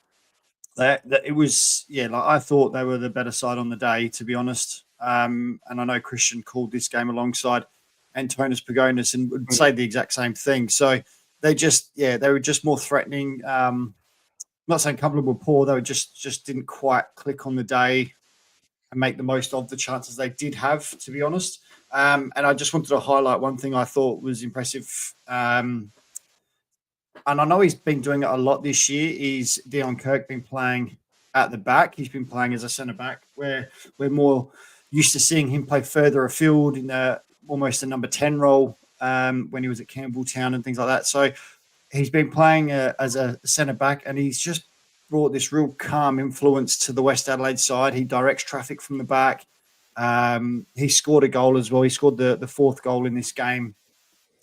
that it was, like I thought they were the better side on the day, to be honest. And I know Christian called this game alongside Antonis Pagonis and would say the exact same thing. So they were just more threatening. I'm not saying Cumberland were poor, they were just didn't quite click on the day and make the most of the chances they did have, to be honest. And I just wanted to highlight one thing I thought was impressive. And I know he's been doing it a lot this year, is Dion Kirk been playing at the back. He's been playing as a centre-back, where we're more used to seeing him play further afield in almost a number 10 role when he was at Campbelltown and things like that. So he's been playing as a centre-back, and he's just brought this real calm influence to the West Adelaide side. He directs traffic from the back. He scored a goal as well. He scored the fourth goal in this game.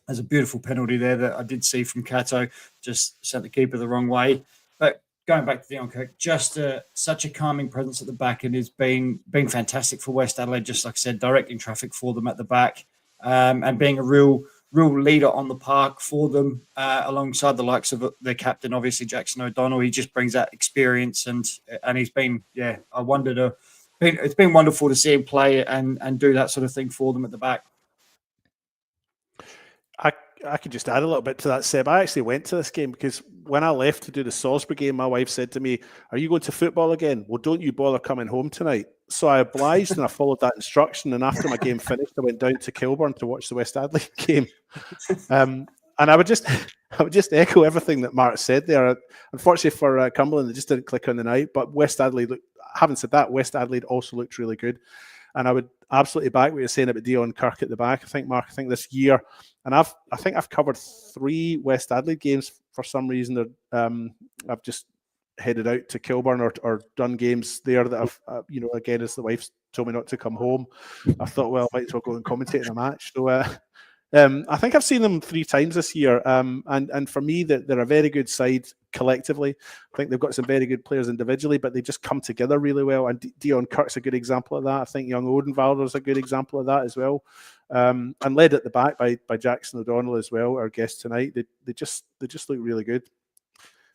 There's a beautiful penalty there that I did see from Kato, just sent the keeper the wrong way. But going back to Dion Kirk, just such a calming presence at the back, and has been fantastic for West Adelaide, just like I said, directing traffic for them at the back, and being a real leader on the park for them, alongside the likes of their captain, obviously Jackson O'Donnell. He just brings that experience, and he's been, it's been wonderful to see him play and do that sort of thing for them at the back. I could just add a little bit to that, Seb. I actually went to this game because when I left to do the Salisbury game, my wife said to me, "Are you going to football again? Well, don't you bother coming home tonight." So I obliged and I followed that instruction. And after my game finished, I went down to Kilburn to watch the West Adelaide game. And I would just echo everything that Mark said there. Unfortunately for Cumberland, it just didn't click on the night. But West Adelaide, having said that, West Adelaide also looked really good. And I would absolutely back what you're saying about Dion Kirk at the back. I think, Mark, this year, and I think I've covered 3 West Adelaide games for some reason. I've just headed out to Kilburn or done games there that I've, again, as the wife's told me not to come home, I thought, well, I might as well go and commentate in a match. So I think I've seen them 3 times this year. And for me, they're a very good side collectively. I think they've got some very good players individually, but they just come together really well. And Dion Kirk's a good example of that. I think young Odenwalder's a good example of that as well. And led at the back by Jackson O'Donnell as well, our guest tonight. They just look really good.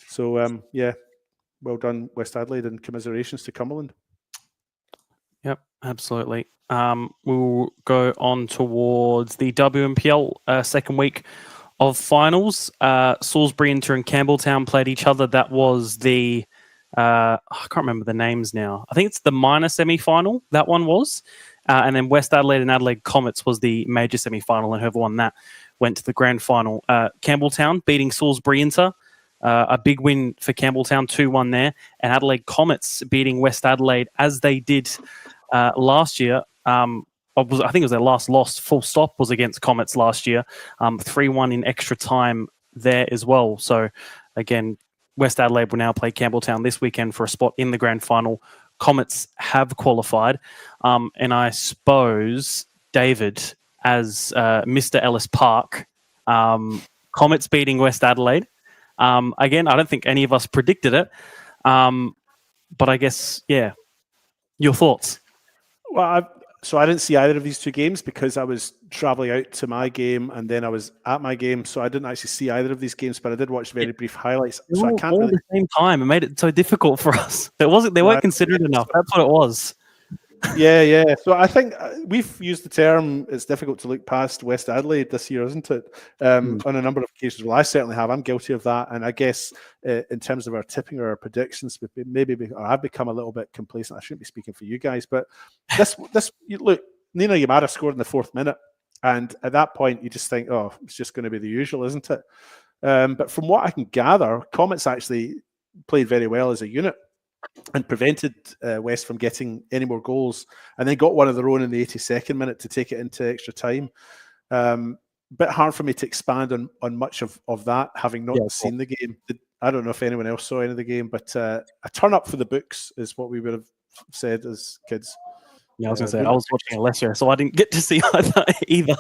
So well done, West Adelaide, and commiserations to Cumberland. Yep, absolutely. We'll go on towards the WMPL second week of finals. Salisbury Inter and Campbelltown played each other. That was the I can't remember the names now. I think it's the minor semi-final. That one was. And then West Adelaide and Adelaide Comets was the major semi-final, and whoever won that went to the grand final. Campbelltown beating Salisbury Inter. A big win for Campbelltown, 2-1 there. And Adelaide Comets beating West Adelaide as they did last year. I think it was their last loss, full stop, was against Comets last year. 3-1 in extra time there as well. So, again, West Adelaide will now play Campbelltown this weekend for a spot in the grand final. Comets have qualified. And I suppose, David, as Mr. Ellis Park, Comets beating West Adelaide. Again, I don't think any of us predicted it. But I guess, your thoughts? Well, so I didn't see either of these 2 games because I was travelling out to my game and then I was at my game, so I didn't actually see either of these games. But I did watch very brief highlights. So I can't all at the same time. It made it so difficult for us. They weren't considered enough. That's what it was. Yeah. So I think we've used the term, it's difficult to look past West Adelaide this year, isn't it? On a number of occasions. Well, I certainly have. I'm guilty of that. And I guess in terms of our tipping or our predictions, I've become a little bit complacent. I shouldn't be speaking for you guys, but this look, Nina Yamada scored in the 4th minute. And at that point, you just think, oh, it's just going to be the usual, isn't it? But from what I can gather, Comets actually played very well as a unit and prevented West from getting any more goals, and then got one of their own in the 82nd minute to take it into extra time. Bit hard for me to expand on much of that, having not seen the game. I don't know if anyone else saw any of the game, but a turn up for the books is what we would have said as kids. Yeah, I was going to say, I was watching it last year, so I didn't get to see either.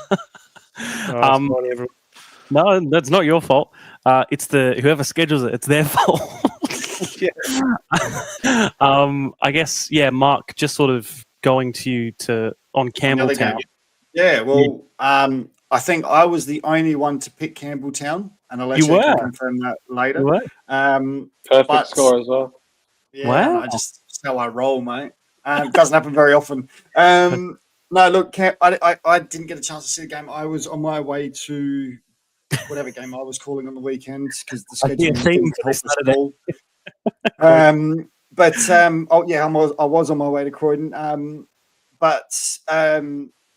No, that's not your fault. It's whoever schedules it, it's their fault. I guess, Mark, just sort of going to you on Campbelltown. Yeah, well, I think I was the only one to pick Campbelltown, and I'll let you confirm that later. Perfect score as well. Yeah, Wow. I just it's how I roll, mate. Doesn't happen very often. No, look, I didn't get a chance to see the game. I was on my way to whatever game I was calling on the weekend because the I see a scheduling theme didn't for help this us at Saturday. all. I was on my way to Croydon.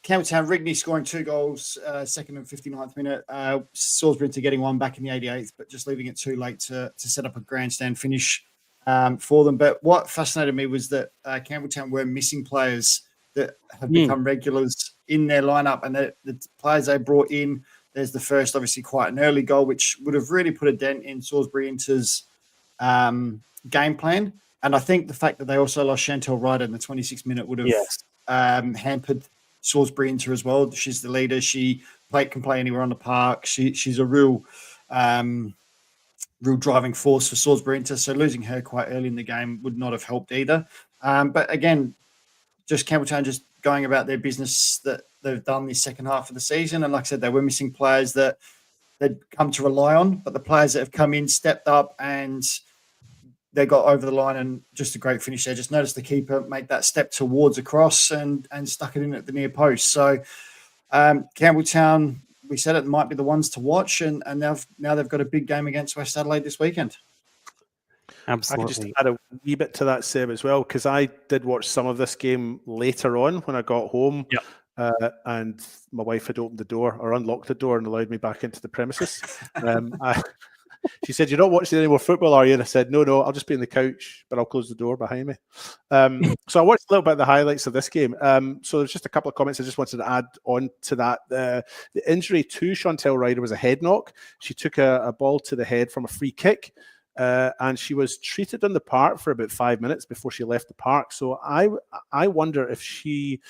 Campbelltown, Rigney scoring 2 goals, second and 59th minute. Salisbury into getting one back in the 88th, but just leaving it too late to set up a grandstand finish for them. But what fascinated me was that Campbelltown were missing players that have become regulars in their lineup, and the players they brought in. There's the first, obviously, quite an early goal, which would have really put a dent in Salisbury Inter's game plan. And I think the fact that they also lost Chantel Ryder in the 26th minute would have hampered Salisbury Inter as well. She's the leader. She can play anywhere on the park. She's a real driving force for Salisbury Inter. So losing her quite early in the game would not have helped either. But again, just Campbelltown just going about their business that they've done this second half of the season. And like I said, they were missing players that they'd come to rely on, but the players that have come in stepped up and they got over the line and just a great finish there. Just noticed the keeper make that step towards a cross and stuck it in at the near post. So Campbelltown, we said it might be the ones to watch, and now they've got a big game against West Adelaide this weekend. Absolutely. I could just add a wee bit to that, Seb, as well, because I did watch some of this game later on when I got home. Yep. And my wife had opened the door or unlocked the door and allowed me back into the premises. She said, "You're not watching any more football, are you?" And I said, No, I'll just be on the couch, but I'll close the door behind me. So I watched a little bit of the highlights of this game. So there's just a couple of comments I just wanted to add on to that. The injury to Chantel Ryder was a head knock. She took a ball to the head from a free kick. And she was treated on the park for about 5 minutes before she left the park. So I wonder if she,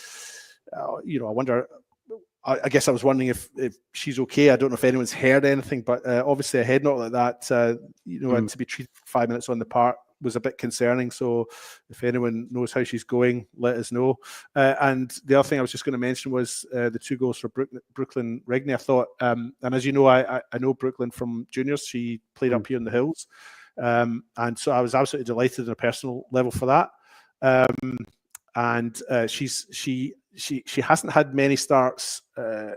I guess I was wondering if she's okay. I don't know if anyone's heard anything, but obviously a head knock like that, and to be treated for 5 minutes on the park was a bit concerning. So if anyone knows how she's going, let us know. And the other thing I was just going to mention was the 2 goals for Brooklyn Rigney. I thought, and as you know, I know Brooklyn from juniors. She played up here in the Hills. And so I was absolutely delighted on a personal level for that. And she hasn't had many starts in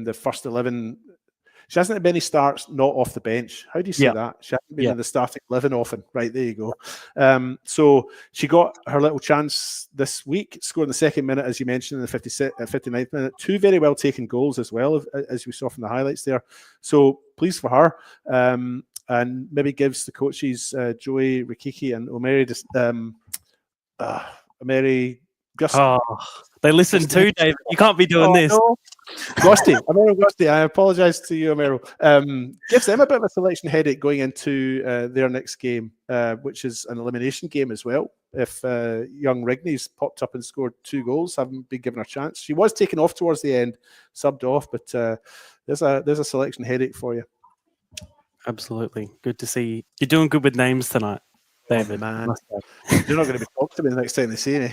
the first 11. She hasn't had many starts not off the bench. How do you say that? She hasn't been in the starting 11 often. Right, there you go. So she got her little chance this week, scoring the second minute, as you mentioned, in the 59th minute. 2 very well taken goals as well, as we saw from the highlights there. So pleased for her. And maybe gives the coaches Joey Rikiki and Omeri they listen too, David. You can't be doing this. No. Gosti, I apologise to you, Omero. Gives them a bit of a selection headache going into their next game, which is an elimination game as well. If young Rigney's popped up and scored 2 goals, haven't been given a chance. She was taken off towards the end, subbed off, but there's a selection headache for you. Absolutely. Good to see. You're doing good with names tonight, David. Oh, man. You're not going to be talking to me the next time they see me.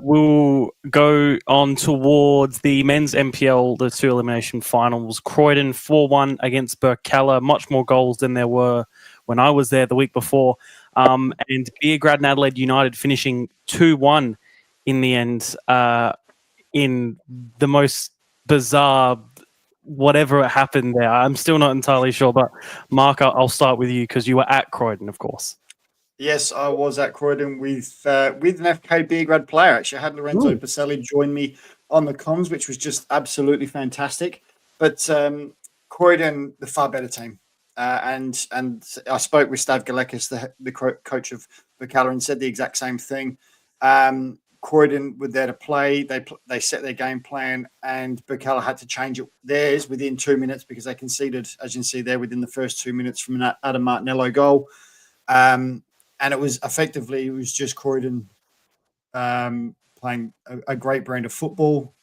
We'll go on towards the men's MPL, the 2 elimination finals. Croydon 4-1 against Burkalla. Much more goals than there were when I was there the week before. And Beergrad and Adelaide United finishing 2-1 in the end in the most bizarre whatever happened there. I'm still not entirely sure, but Mark, I'll start with you because you were at Croydon, of course. Yes, I was at Croydon with an FK Beergrad player. Actually, I had Lorenzo Pacelli join me on the comms, which was just absolutely fantastic. But Croydon, the far better team. And I spoke with Stav Galekis, the coach of Burkalla, and said the exact same thing. Croydon were there to play. They set their game plan, and Burkalla had to change theirs within 2 minutes because they conceded, as you can see there, within the first 2 minutes from an Adam Martinello goal. And it was just Croydon playing a great brand of football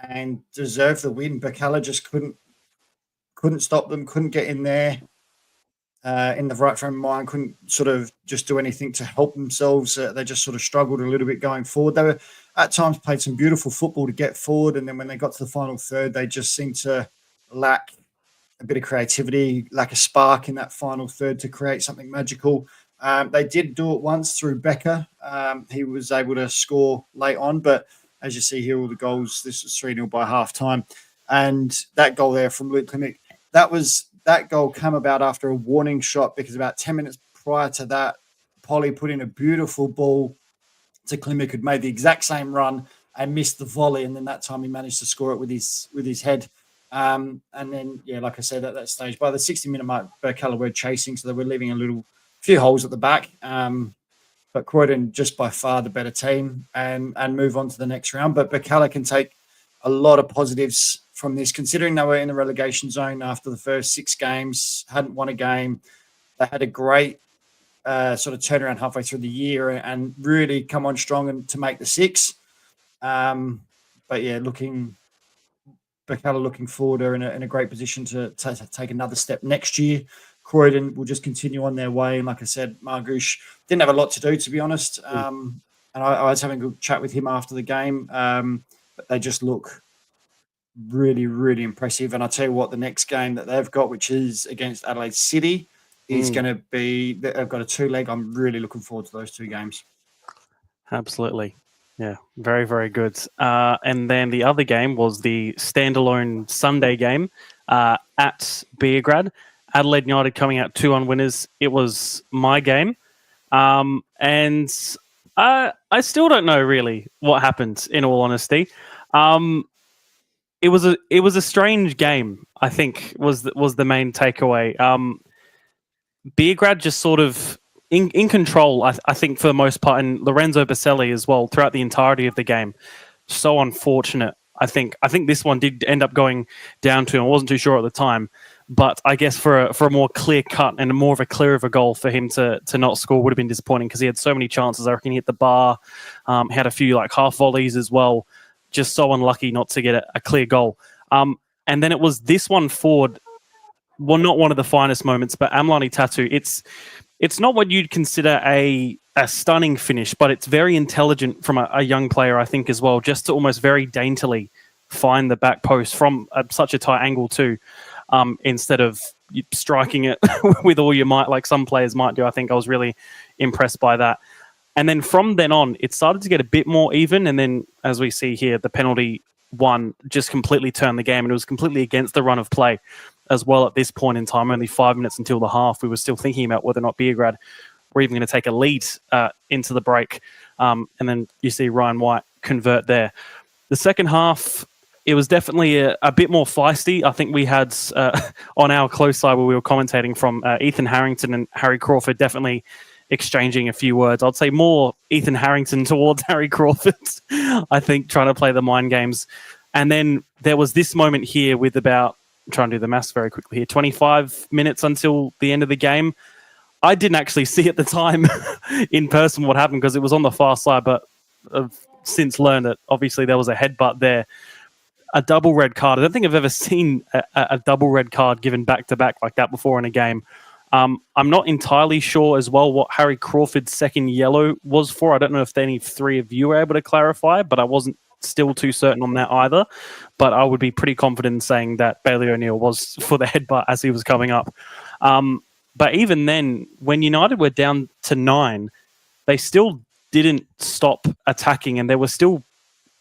and deserved the win. Burkalla just couldn't stop them, couldn't get in there in the right frame of mind, couldn't sort of just do anything to help themselves. They just sort of struggled a little bit going forward. They were at times played some beautiful football to get forward, and then when they got to the final third, they just seemed to lack a bit of creativity, lack of spark in that final third to create something magical. They did do it once through Becker. He was able to score late on, but as you see here, all the goals, this was 3-0 by half time. And that goal there from Luke Klimek, that goal came about after a warning shot, because about 10 minutes prior to that, Polly put in a beautiful ball to Klimek, who'd made the exact same run and missed the volley. And then that time he managed to score it with his head. And then, like I said, at that stage, by the 60-minute mark, Burkalla were chasing, so they were leaving a few holes at the back. But Croydon just by far the better team and move on to the next round. But Burkalla can take a lot of positives from this, considering they were in the relegation zone after the first 6 games, hadn't won a game. They had a great sort of turnaround halfway through the year and really come on strong and to make the 6. But yeah, Burkalla looking forward are in a great position to take another step next year. Croydon will just continue on their way. And like I said, Margouche didn't have a lot to do, to be honest. And I was having a good chat with him after the game. But they just look really, really impressive. And I'll tell you what, the next game that they've got, which is against Adelaide City, is going to be, they've got a 2-leg. I'm really looking forward to those 2 games. Absolutely. Yeah, very, very good. And then the other game was the standalone Sunday game at Beograd. Adelaide United coming out 2-1 winners. It was my game. And I still don't know really what happened, in all honesty. It was a strange game, I think, was the main takeaway. Beograd just sort of in control, I think, for the most part, and Lorenzo Baselli as well throughout the entirety of the game. So unfortunate. I think this one did end up going down to him. I wasn't too sure at the time, but I guess for a more clear cut and more of a clear of a goal for him to not score would have been disappointing, because he had so many chances. I reckon he hit the bar, had a few like half volleys as well. Just so unlucky not to get a clear goal. And then it was this one forward. Well, not one of the finest moments, but Amlani Tatu. It's not what you'd consider a stunning finish, but it's very intelligent from a young player, I think, as well, just to almost very daintily find the back post from such a tight angle too, instead of striking it with all your might like some players might do. I think I was really impressed by that. And then from then on, it started to get a bit more even. And then, as we see here, the penalty one just completely turned the game, and it was completely against the run of play as well at this point in time. Only 5 minutes until the half, we were still thinking about whether or not Beograd were even going to take a lead into the break. And then you see Ryan White convert there. The second half, it was definitely a bit more feisty. I think we had on our close side where we were commentating from Ethan Harrington and Harry Crawford definitely exchanging a few words. I'd say more Ethan Harrington towards Harry Crawford, I think, trying to play the mind games. And then there was this moment here with about, I'm trying to do the maths very quickly here, 25 minutes until the end of the game. I didn't actually see at the time in person what happened because it was on the far side, but I've since learned that obviously there was a headbutt there. A double red card. I don't think I've ever seen a double red card given back-to-back like that before in a game. I'm not entirely sure as well what Harry Crawford's second yellow was for. I don't know if any 3 of you were able to clarify, but I wasn't still too certain on that either. But I would be pretty confident in saying that Bailey O'Neill was for the headbutt as he was coming up. But even then, when United were down to 9, they still didn't stop attacking, and they were still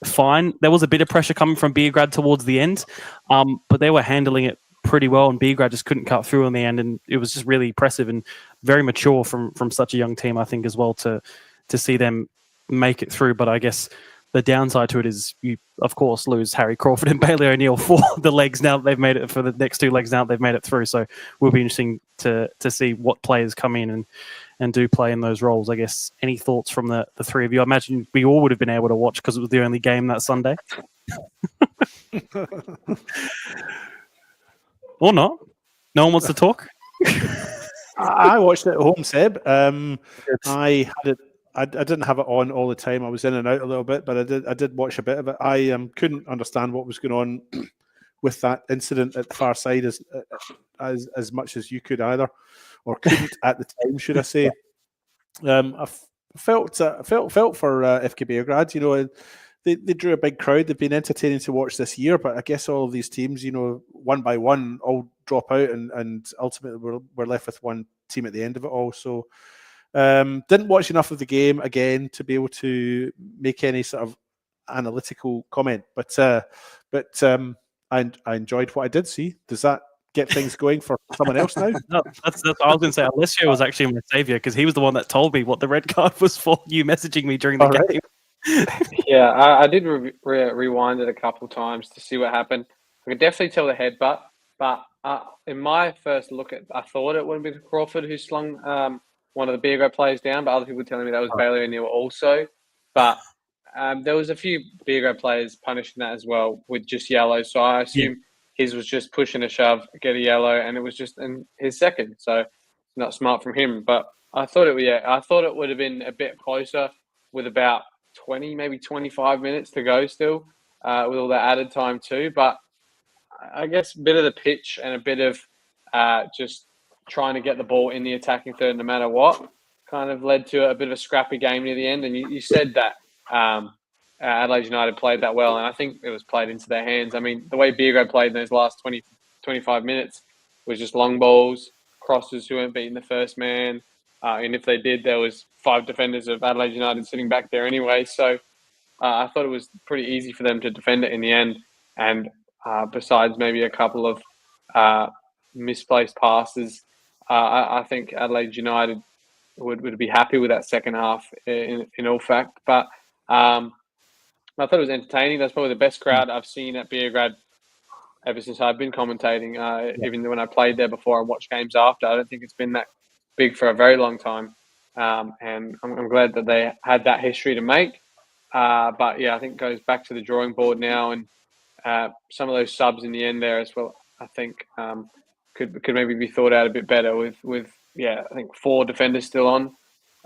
fine. There was a bit of pressure coming from Beograd towards the end, but they were handling it pretty well, and Beograd just couldn't cut through in the end, and it was just really impressive and very mature from such a young team, I think, as well, to see them make it through. But I guess the downside to it is you, of course, lose Harry Crawford and Bailey O'Neill for the legs now that they've made it, for the next 2 legs now that they've made it through. So will be interesting to see what players come in and do play in those roles. I guess any thoughts from the 3 of you? I imagine we all would have been able to watch because it was the only game that Sunday. Or not. No one wants to talk. I watched it at home, Seb. I didn't have it on all the time. I was in and out a little bit, but I did watch a bit of it. I couldn't understand what was going on with that incident at the far side as much as you could either, or couldn't at the time, should I say? I felt for FK Beograd. You know, they drew a big crowd. They've been entertaining to watch this year, but I guess all of these teams, one by one, all drop out, and ultimately we're left with one team at the end of it all. So didn't watch enough of the game again to be able to make any sort of analytical comment, but I enjoyed what I did see. Does that get things going for someone else now? No, that's I was going to say. Alessio was actually my savior because he was the one that told me what the red card was for. You messaging me during the game. Yeah, I did rewind it a couple of times to see what happened. I could definitely tell the headbutt, but in my first look I thought it would have been Crawford who slung one of the Beer Grade players down, but other people were telling me that was Bailey O'Neill also. But there was a few Beer Grade players punishing that as well with just yellow, so I assume his was just pushing a shove, get a yellow, and it was just in his second, so not smart from him. But I thought it would have been a bit closer with about 20, maybe 25 minutes to go still, with all that added time too. But I guess a bit of the pitch and a bit of just trying to get the ball in the attacking third no matter what kind of led to a bit of a scrappy game near the end. And you said that Adelaide United played that well, and I think it was played into their hands. I mean, the way Beer Grade played in those last 20, 25 minutes was just long balls, crosses who weren't beating the first man. And if they did, there was 5 defenders of Adelaide United sitting back there anyway. So I thought it was pretty easy for them to defend it in the end. And besides maybe a couple of misplaced passes, I think Adelaide United would be happy with that second half in all fact. But I thought it was entertaining. That's probably the best crowd I've seen at Beer Grade ever since I've been commentating. Even when I played there before and watched games after, I don't think it's been that big for a very long time. And I'm glad that they had that history to make. But yeah, I think it goes back to the drawing board now, and some of those subs in the end there as well, I think could maybe be thought out a bit better with I think 4 defenders still on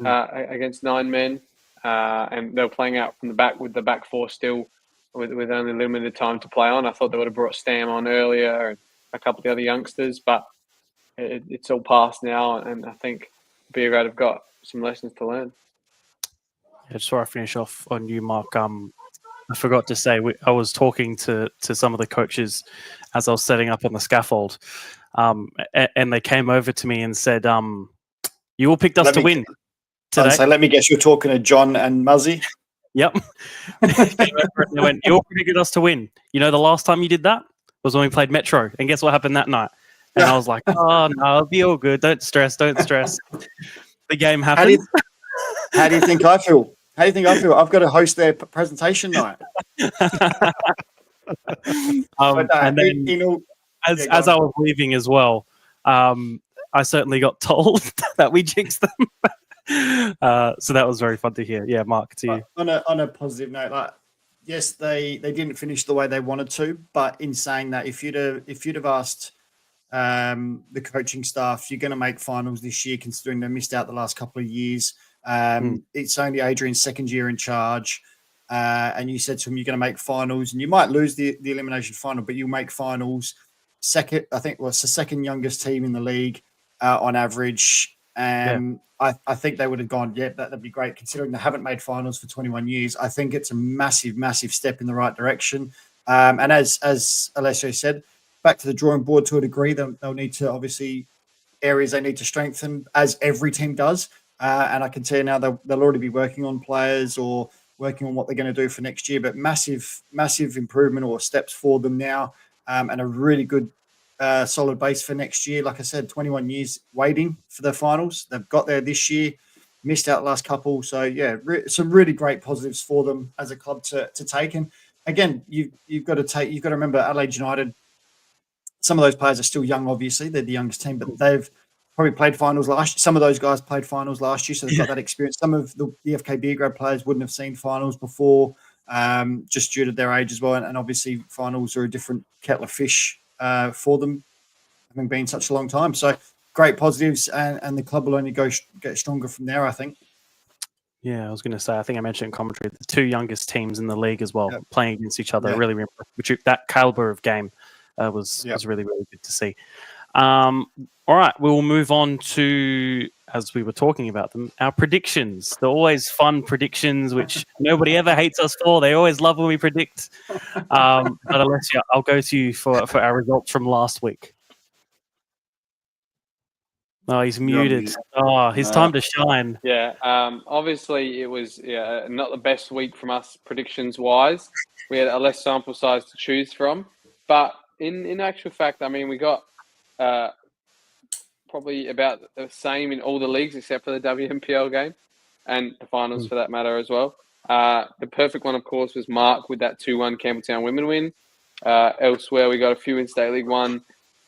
against 9 men. And they were playing out from the back with the back 4 still with only limited time to play on. I thought they would have brought Stam on earlier and a couple of the other youngsters, but it's all past now, and I think Beer Grade have got some lessons to learn. Yeah, just before I finish off on you, Mark, I forgot to say I was talking to some of the coaches as I was setting up on the scaffold, and they came over to me and said, "You all picked us to win today." So let me guess, you're talking to John and Muzzy. Yep. They went, "You all predicted us to win. You know, the last time you did that was when we played Metro, and guess what happened that night?" And I was like, "Oh no, it'll be all good. Don't stress. The game happened." How do you think I feel? I've got to host their presentation night. And then, as I was leaving as well, I certainly got told that we jinxed them. So that was very fun to hear. Yeah, Mark, to you. On a positive note, yes, they didn't finish the way they wanted to, but in saying that, if you'd have asked the coaching staff, you're going to make finals this year, considering they missed out the last couple of years. It's only Adrian's second year in charge, and you said to him, you're going to make finals, and you might lose the elimination final, but you'll make finals. Second, I think, it's the second youngest team in the league on average. And I think they would have gone, that'd be great, considering they haven't made finals for 21 years. I think it's a massive, massive step in the right direction. And as Alessio said, back to the drawing board to a degree. They'll need to, obviously, areas they need to strengthen, as every team does. And I can tell you now they'll already be working on players or working on what they're going to do for next year. But massive, massive improvement or steps for them now, and a really good, solid base for next year. Like I said, 21 years waiting for their finals. They've got there this year, missed out the last couple. So yeah, some really great positives for them as a club to take. And again, you've got to remember Adelaide United. Some of those players are still young. Obviously, they're the youngest team, but they've probably played finals last year. Some of those guys played finals last year, so they've got that experience. Some of the FK Beer Grade players wouldn't have seen finals before, just due to their age as well. And obviously, finals are a different kettle of fish for them, having been such a long time. So great positives, and the club will only get stronger from there, I think. Yeah, I was going to say, I think I mentioned in commentary, the 2 youngest teams in the league as well, playing against each other, really impressive. Which that caliber of game was really, really good to see. All right, we will move on to as we were talking about them, our predictions. They're always fun predictions, which nobody ever hates us for. They always love when we predict. But Alessia, I'll go to you for our results from last week. Oh, he's muted. Oh, his time to shine. Yeah, obviously it was not the best week from us predictions-wise. We had a less sample size to choose from. But in actual fact, I mean, we got probably about the same in all the leagues except for the WMPL game and the finals for that matter as well. The perfect one, of course, was Mark with that 2-1 Campbelltown women win. Elsewhere, we got a few in State League 1,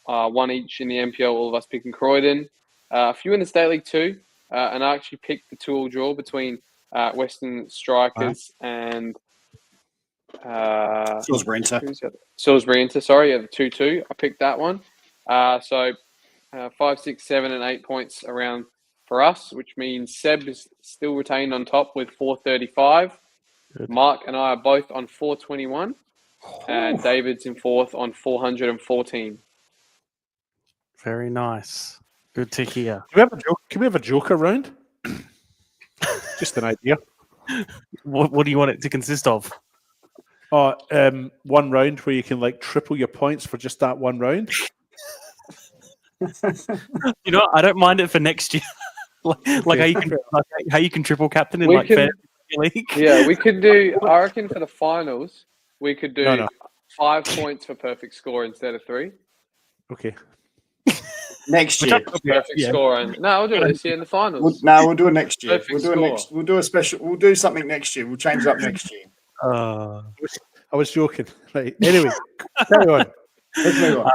one each in the MPL, all of us picking Croydon. A few in the State League 2, and I actually picked the 2-all draw between Western Strikers and Salisbury Inter. Salisbury Inter, sorry, the 2-2. I picked that one. So 5, 6, 7, and 8 points around for us, which means Seb is still retained on top with 435. Good. Mark and I are both on 421, and David's in fourth on 414. Very nice. Good to hear. Can we have a joker round? Just an idea. What do you want it to consist of? One round where you can like triple your points for just that one round. You know, I don't mind it for next year. like how you can triple captain in Fantasy League. Yeah, we could do. I reckon for the finals, we could do 5 points for perfect score instead of 3. Okay. Next year, perfect score. And no, we'll do it this year in the finals. We'll do it next year. Perfect We'll do a special. We'll do something next year. We'll change it up next year. I was joking. Right. Anyway, carry on. Let's move on.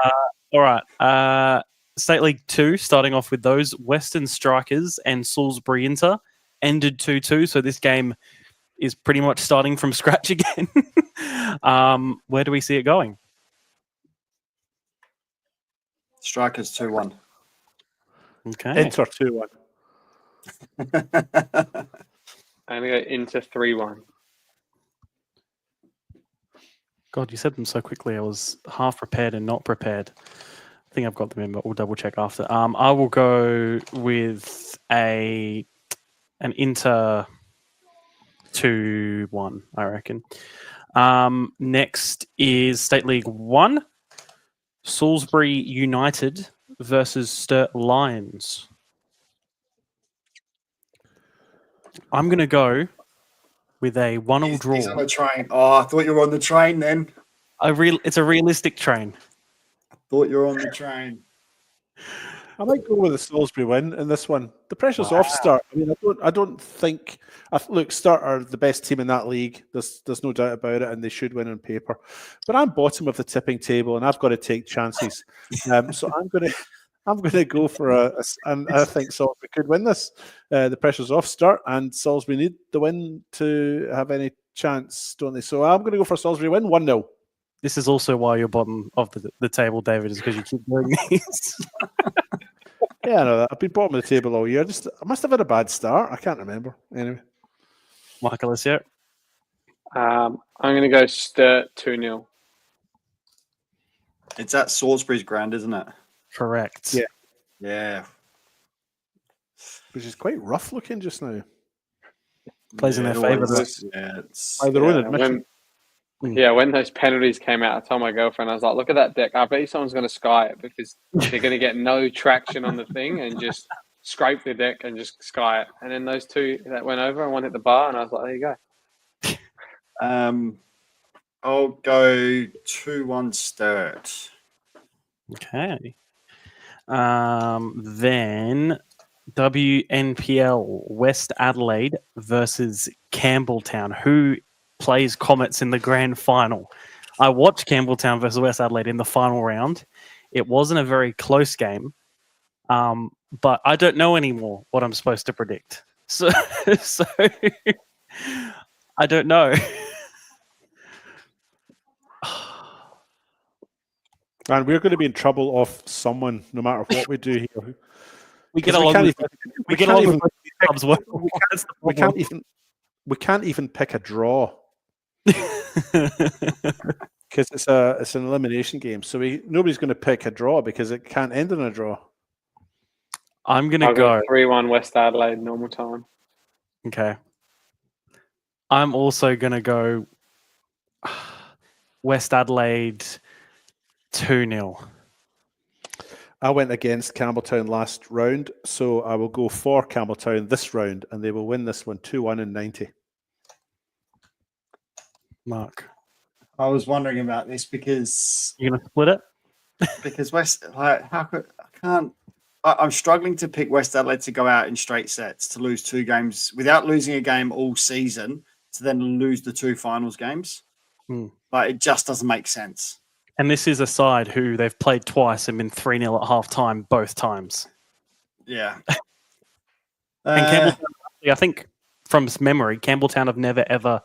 All right. State League 2, starting off with those, Western Strikers and Salisbury Inter ended 2-2. So this game is pretty much starting from scratch again. Where do we see it going? Strikers 2-1. Okay. Inter 2-1. I'm going to go Inter 3-1. God, you said them so quickly. I was half prepared and not prepared. I think I've got them in, but we'll double check after. I will go with an Inter 2-1, I reckon. Next is State League 1. Salisbury United versus Sturt Lions. I'm going to go with a 1-1 draw. He's on the train. Oh, I thought you were on the train then. It's a realistic train. I thought you were on the train. I might go with a Salisbury win in this one. The pressure's off Sturt. I mean, I don't think. Look, Sturt are the best team in that league. There's no doubt about it, and they should win on paper. But I'm bottom of the tipping table, and I've got to take chances. So I'm going to go for and I think Salisbury could win this. The pressure's off Sturt, and Salisbury need the win to have any chance, don't they? So I'm going to go for Salisbury win 1-0. This is also why you're bottom of the table, David, is because you keep doing these. Yeah, I know that. I've been bottom of the table all year. I must have had a bad start. I can't remember. Anyway. Michael, is here. I'm going to go Sturt 2-0. It's at Salisbury's ground, isn't it? Correct. Yeah. Yeah. Which is quite rough looking just now. Plays in their favour. Yeah, it's by their own admission. When those penalties came out, I told my girlfriend, I was like, look at that deck. I bet you someone's going to sky it because they're going to get no traction on the thing and just scrape the deck and just sky it. And then those two that went over and one hit the bar, and I was like, there you go. I'll go 2-1 Sturt. Okay. Then WNPL West Adelaide versus Campbelltown. Who plays Comets in the grand final? I watched Campbelltown versus West Adelaide in the final round. It wasn't a very close game, but I don't know anymore what I'm supposed to predict. So I don't know. And we're going to be in trouble off someone no matter what we do here. We can't even pick a draw. Because it's an elimination game, so nobody's going to pick a draw because it can't end in a draw. I'm going to I'll go. 3-1 West Adelaide, normal time. Okay. I'm also going to go West Adelaide 2-0. I went against Campbelltown last round, so I will go for Campbelltown this round, and they will win this one 2-1 in 90. Mark. I was wondering about this because You're going to split it? because West, like, how could I can't. I'm struggling to pick West Adelaide to go out in straight sets to lose 2 games without losing a game all season to then lose the 2 finals games. Like, it just doesn't make sense. And this is a side who they've played twice and been 3-0 at half time both times. Yeah. And Campbelltown, I think from memory, Campbelltown have never ever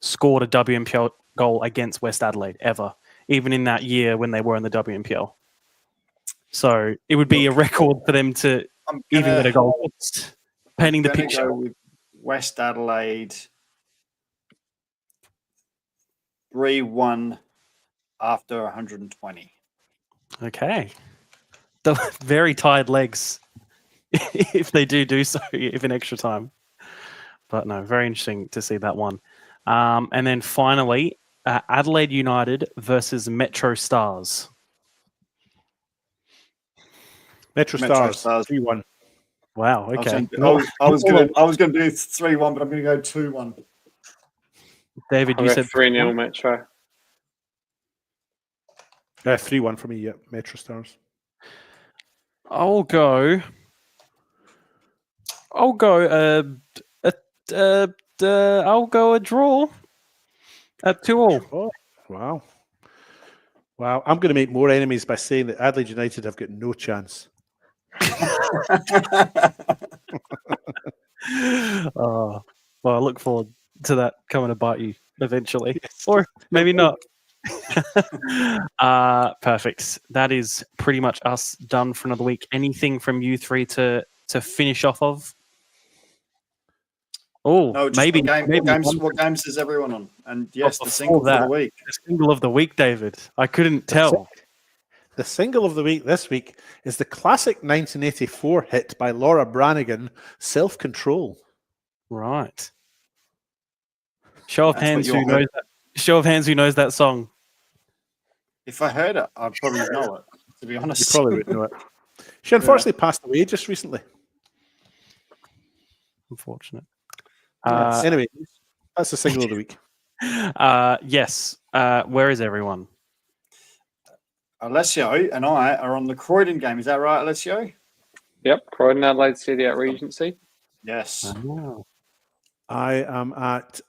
scored a WMPL goal against West Adelaide ever, even in that year when they were in the WMPL. So it would be a record for them to even get a goal against. Painting the picture. Go with West Adelaide 3-1 after 120. Okay. The very tired legs if they do so, even extra time. But no, very interesting to see that one. And then finally, Adelaide United versus Metro Stars. Metro Stars 3-1. Wow. Okay. I was going to do 3-1, but I'm going to go 2-1. David, you said 3-0 Metro. 3-1 for me. Yeah, Metro Stars. I'll go a draw at 2-2. Oh, wow. Wow. I'm going to make more enemies by saying that Adelaide United have got no chance. Well, I look forward to that coming to bite you eventually, or maybe not. Perfect. That is pretty much us done for another week. Anything from you three to finish off of? Oh, no, maybe. What games is everyone on? And yes, the single for the week. The single of the week, David. I couldn't tell. The single of the week this week is the classic 1984 hit by Laura Branigan, Self-Control. Right. Show of hands who knows that. Show of hands who knows that song. If I heard it, I'd probably know it, to be honest. You probably would know it. She unfortunately passed away just recently. Unfortunate. Anyway, that's the single of the week. Yes. Where is everyone? Alessio and I are on the Croydon game. Is that right, Alessio? Yep, Croydon, Adelaide City at Regency. Yes. Oh. I am at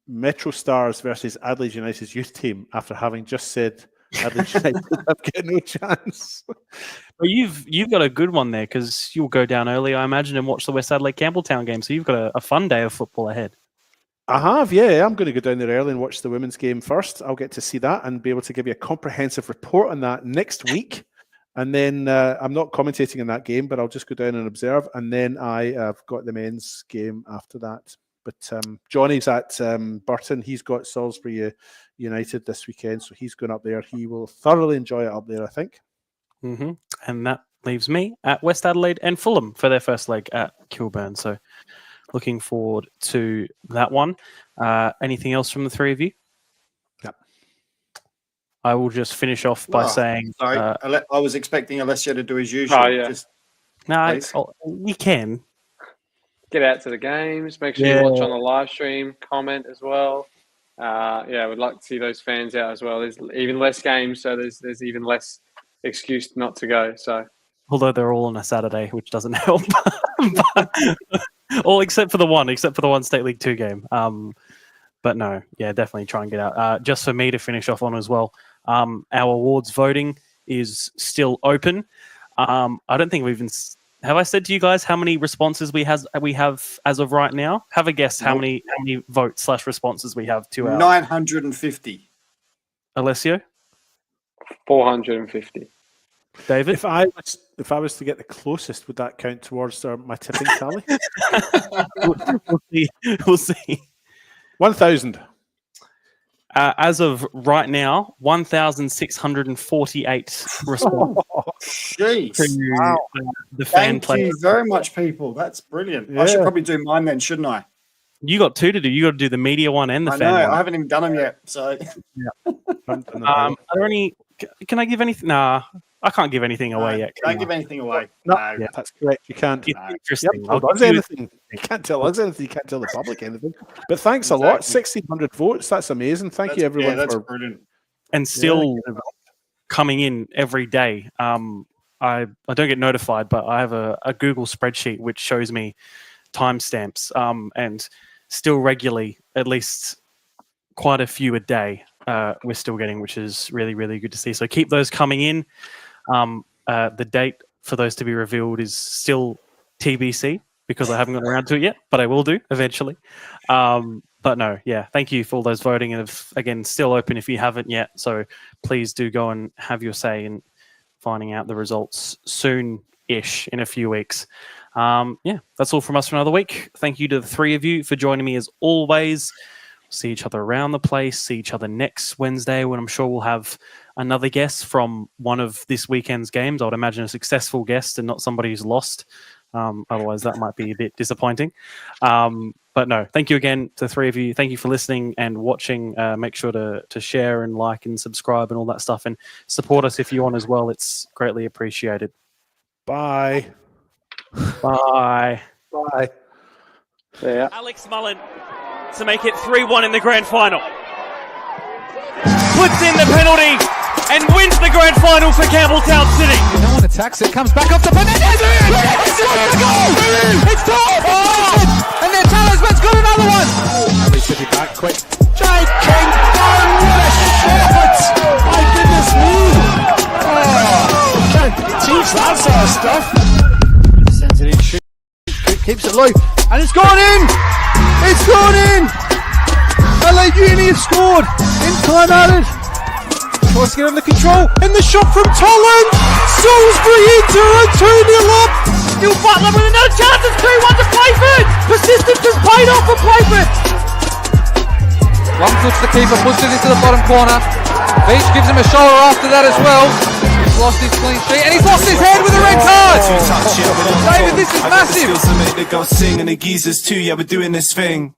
Metro Stars versus Adelaide United's youth team after having just said Adelaide United have got no chance. Well, you've got a good one there because you'll go down early, I imagine, and watch the West Adelaide Campbelltown game. So you've got a fun day of football ahead. I have, yeah. I'm going to go down there early and watch the women's game first. I'll get to see that and be able to give you a comprehensive report on that next week. And then I'm not commentating in that game, but I'll just go down and observe. And then I have got the men's game after that. But Johnny's at Burton. He's got Salisbury United this weekend, so he's going up there. He will thoroughly enjoy it up there, I think. Mm-hmm. And that leaves me at West Adelaide and Fulham for their first leg at Kilburn. So looking forward to that one. Anything else from the three of you? Yep. I will just finish off by saying... Sorry, I was expecting Alessio to do his usual. Oh, yeah. You can. Get out to the games. Make sure you watch on the live stream. Comment as well. We'd like to see those fans out as well. There's even less games, so there's even less excuse not to go. So, although they're all on a Saturday, which doesn't help. All except for the one State League 2 game. But no, yeah, definitely try and get out. Just for me to finish off on as well, our awards voting is still open. I don't think we've even... Have I said to you guys how many responses we have as of right now? Have a guess how many votes / responses we have to our... 950. Alessio? 450. David? If I was to get the closest, would that count towards my tipping tally? We'll see. 1,000. As of right now, 1,648 response Jeez. to the fan Thank play. you very much, people. That's brilliant. I should probably do mine then, shouldn't I? You got two to do. You got to do the media one and the I fan know. one. I haven't even done them yet. So Are there any? Can I give anything? Nah, I can't give anything away yet. Don't give anything away. No, No. that's correct. You can't. It's interesting. Yep, I'll anything. You can't tell us anything. You can't tell the public anything. But thanks a lot. 1,600 votes. That's amazing. Thank you, everyone. That's for brilliant. And still coming in every day. I don't get notified, but I have a Google spreadsheet which shows me timestamps. And still regularly, at least quite a few a day, we're still getting, which is really, really good to see. So keep those coming in. The date for those to be revealed is still TBC because I haven't gotten around to it yet, but I will do eventually. But no, yeah, thank you for all those voting. And again, still open if you haven't yet. So please do go and have your say in finding out the results soon-ish in a few weeks. Yeah, that's all from us for another week. Thank you to the three of you for joining me as always. See each other around the place, see each other next Wednesday when I'm sure we'll have another guest from one of this weekend's games. I would imagine a successful guest and not somebody who's lost. Otherwise, that might be a bit disappointing. But no, thank you again to the three of you. Thank you for listening and watching. Make sure to share and like and subscribe and all that stuff and support us if you want as well. It's greatly appreciated. Bye. Bye. Bye. Yeah. Alex Mullen to make it 3-1 in the grand final. Puts in the penalty and wins the grand final for Campbelltown City. No one attacks it, comes back up to Fernandez. It's the goal! It's top! Oh! And then Talisman's got another one. Harry City back quick. Jay King, what a shot! My goodness me! Oh, teach that sort of stuff. Sends it in, shoot, keeps it low, and it's gone in! It's gone in! Adelaide Uni have scored in time added. Tries to get under control, and the shot from Tolland! Salisbury into a 2-0 up! Still Butler with another chance, it's 2-1 to Playford! Persistence has paid off for Playford! One touch the keeper, puts it into the bottom corner. Beach gives him a shoulder after that as well. He's lost his clean sheet, and he's lost his head with a red card! David, this is massive! Skills to make the girls sing and the geezers too, yeah, we're doing this thing.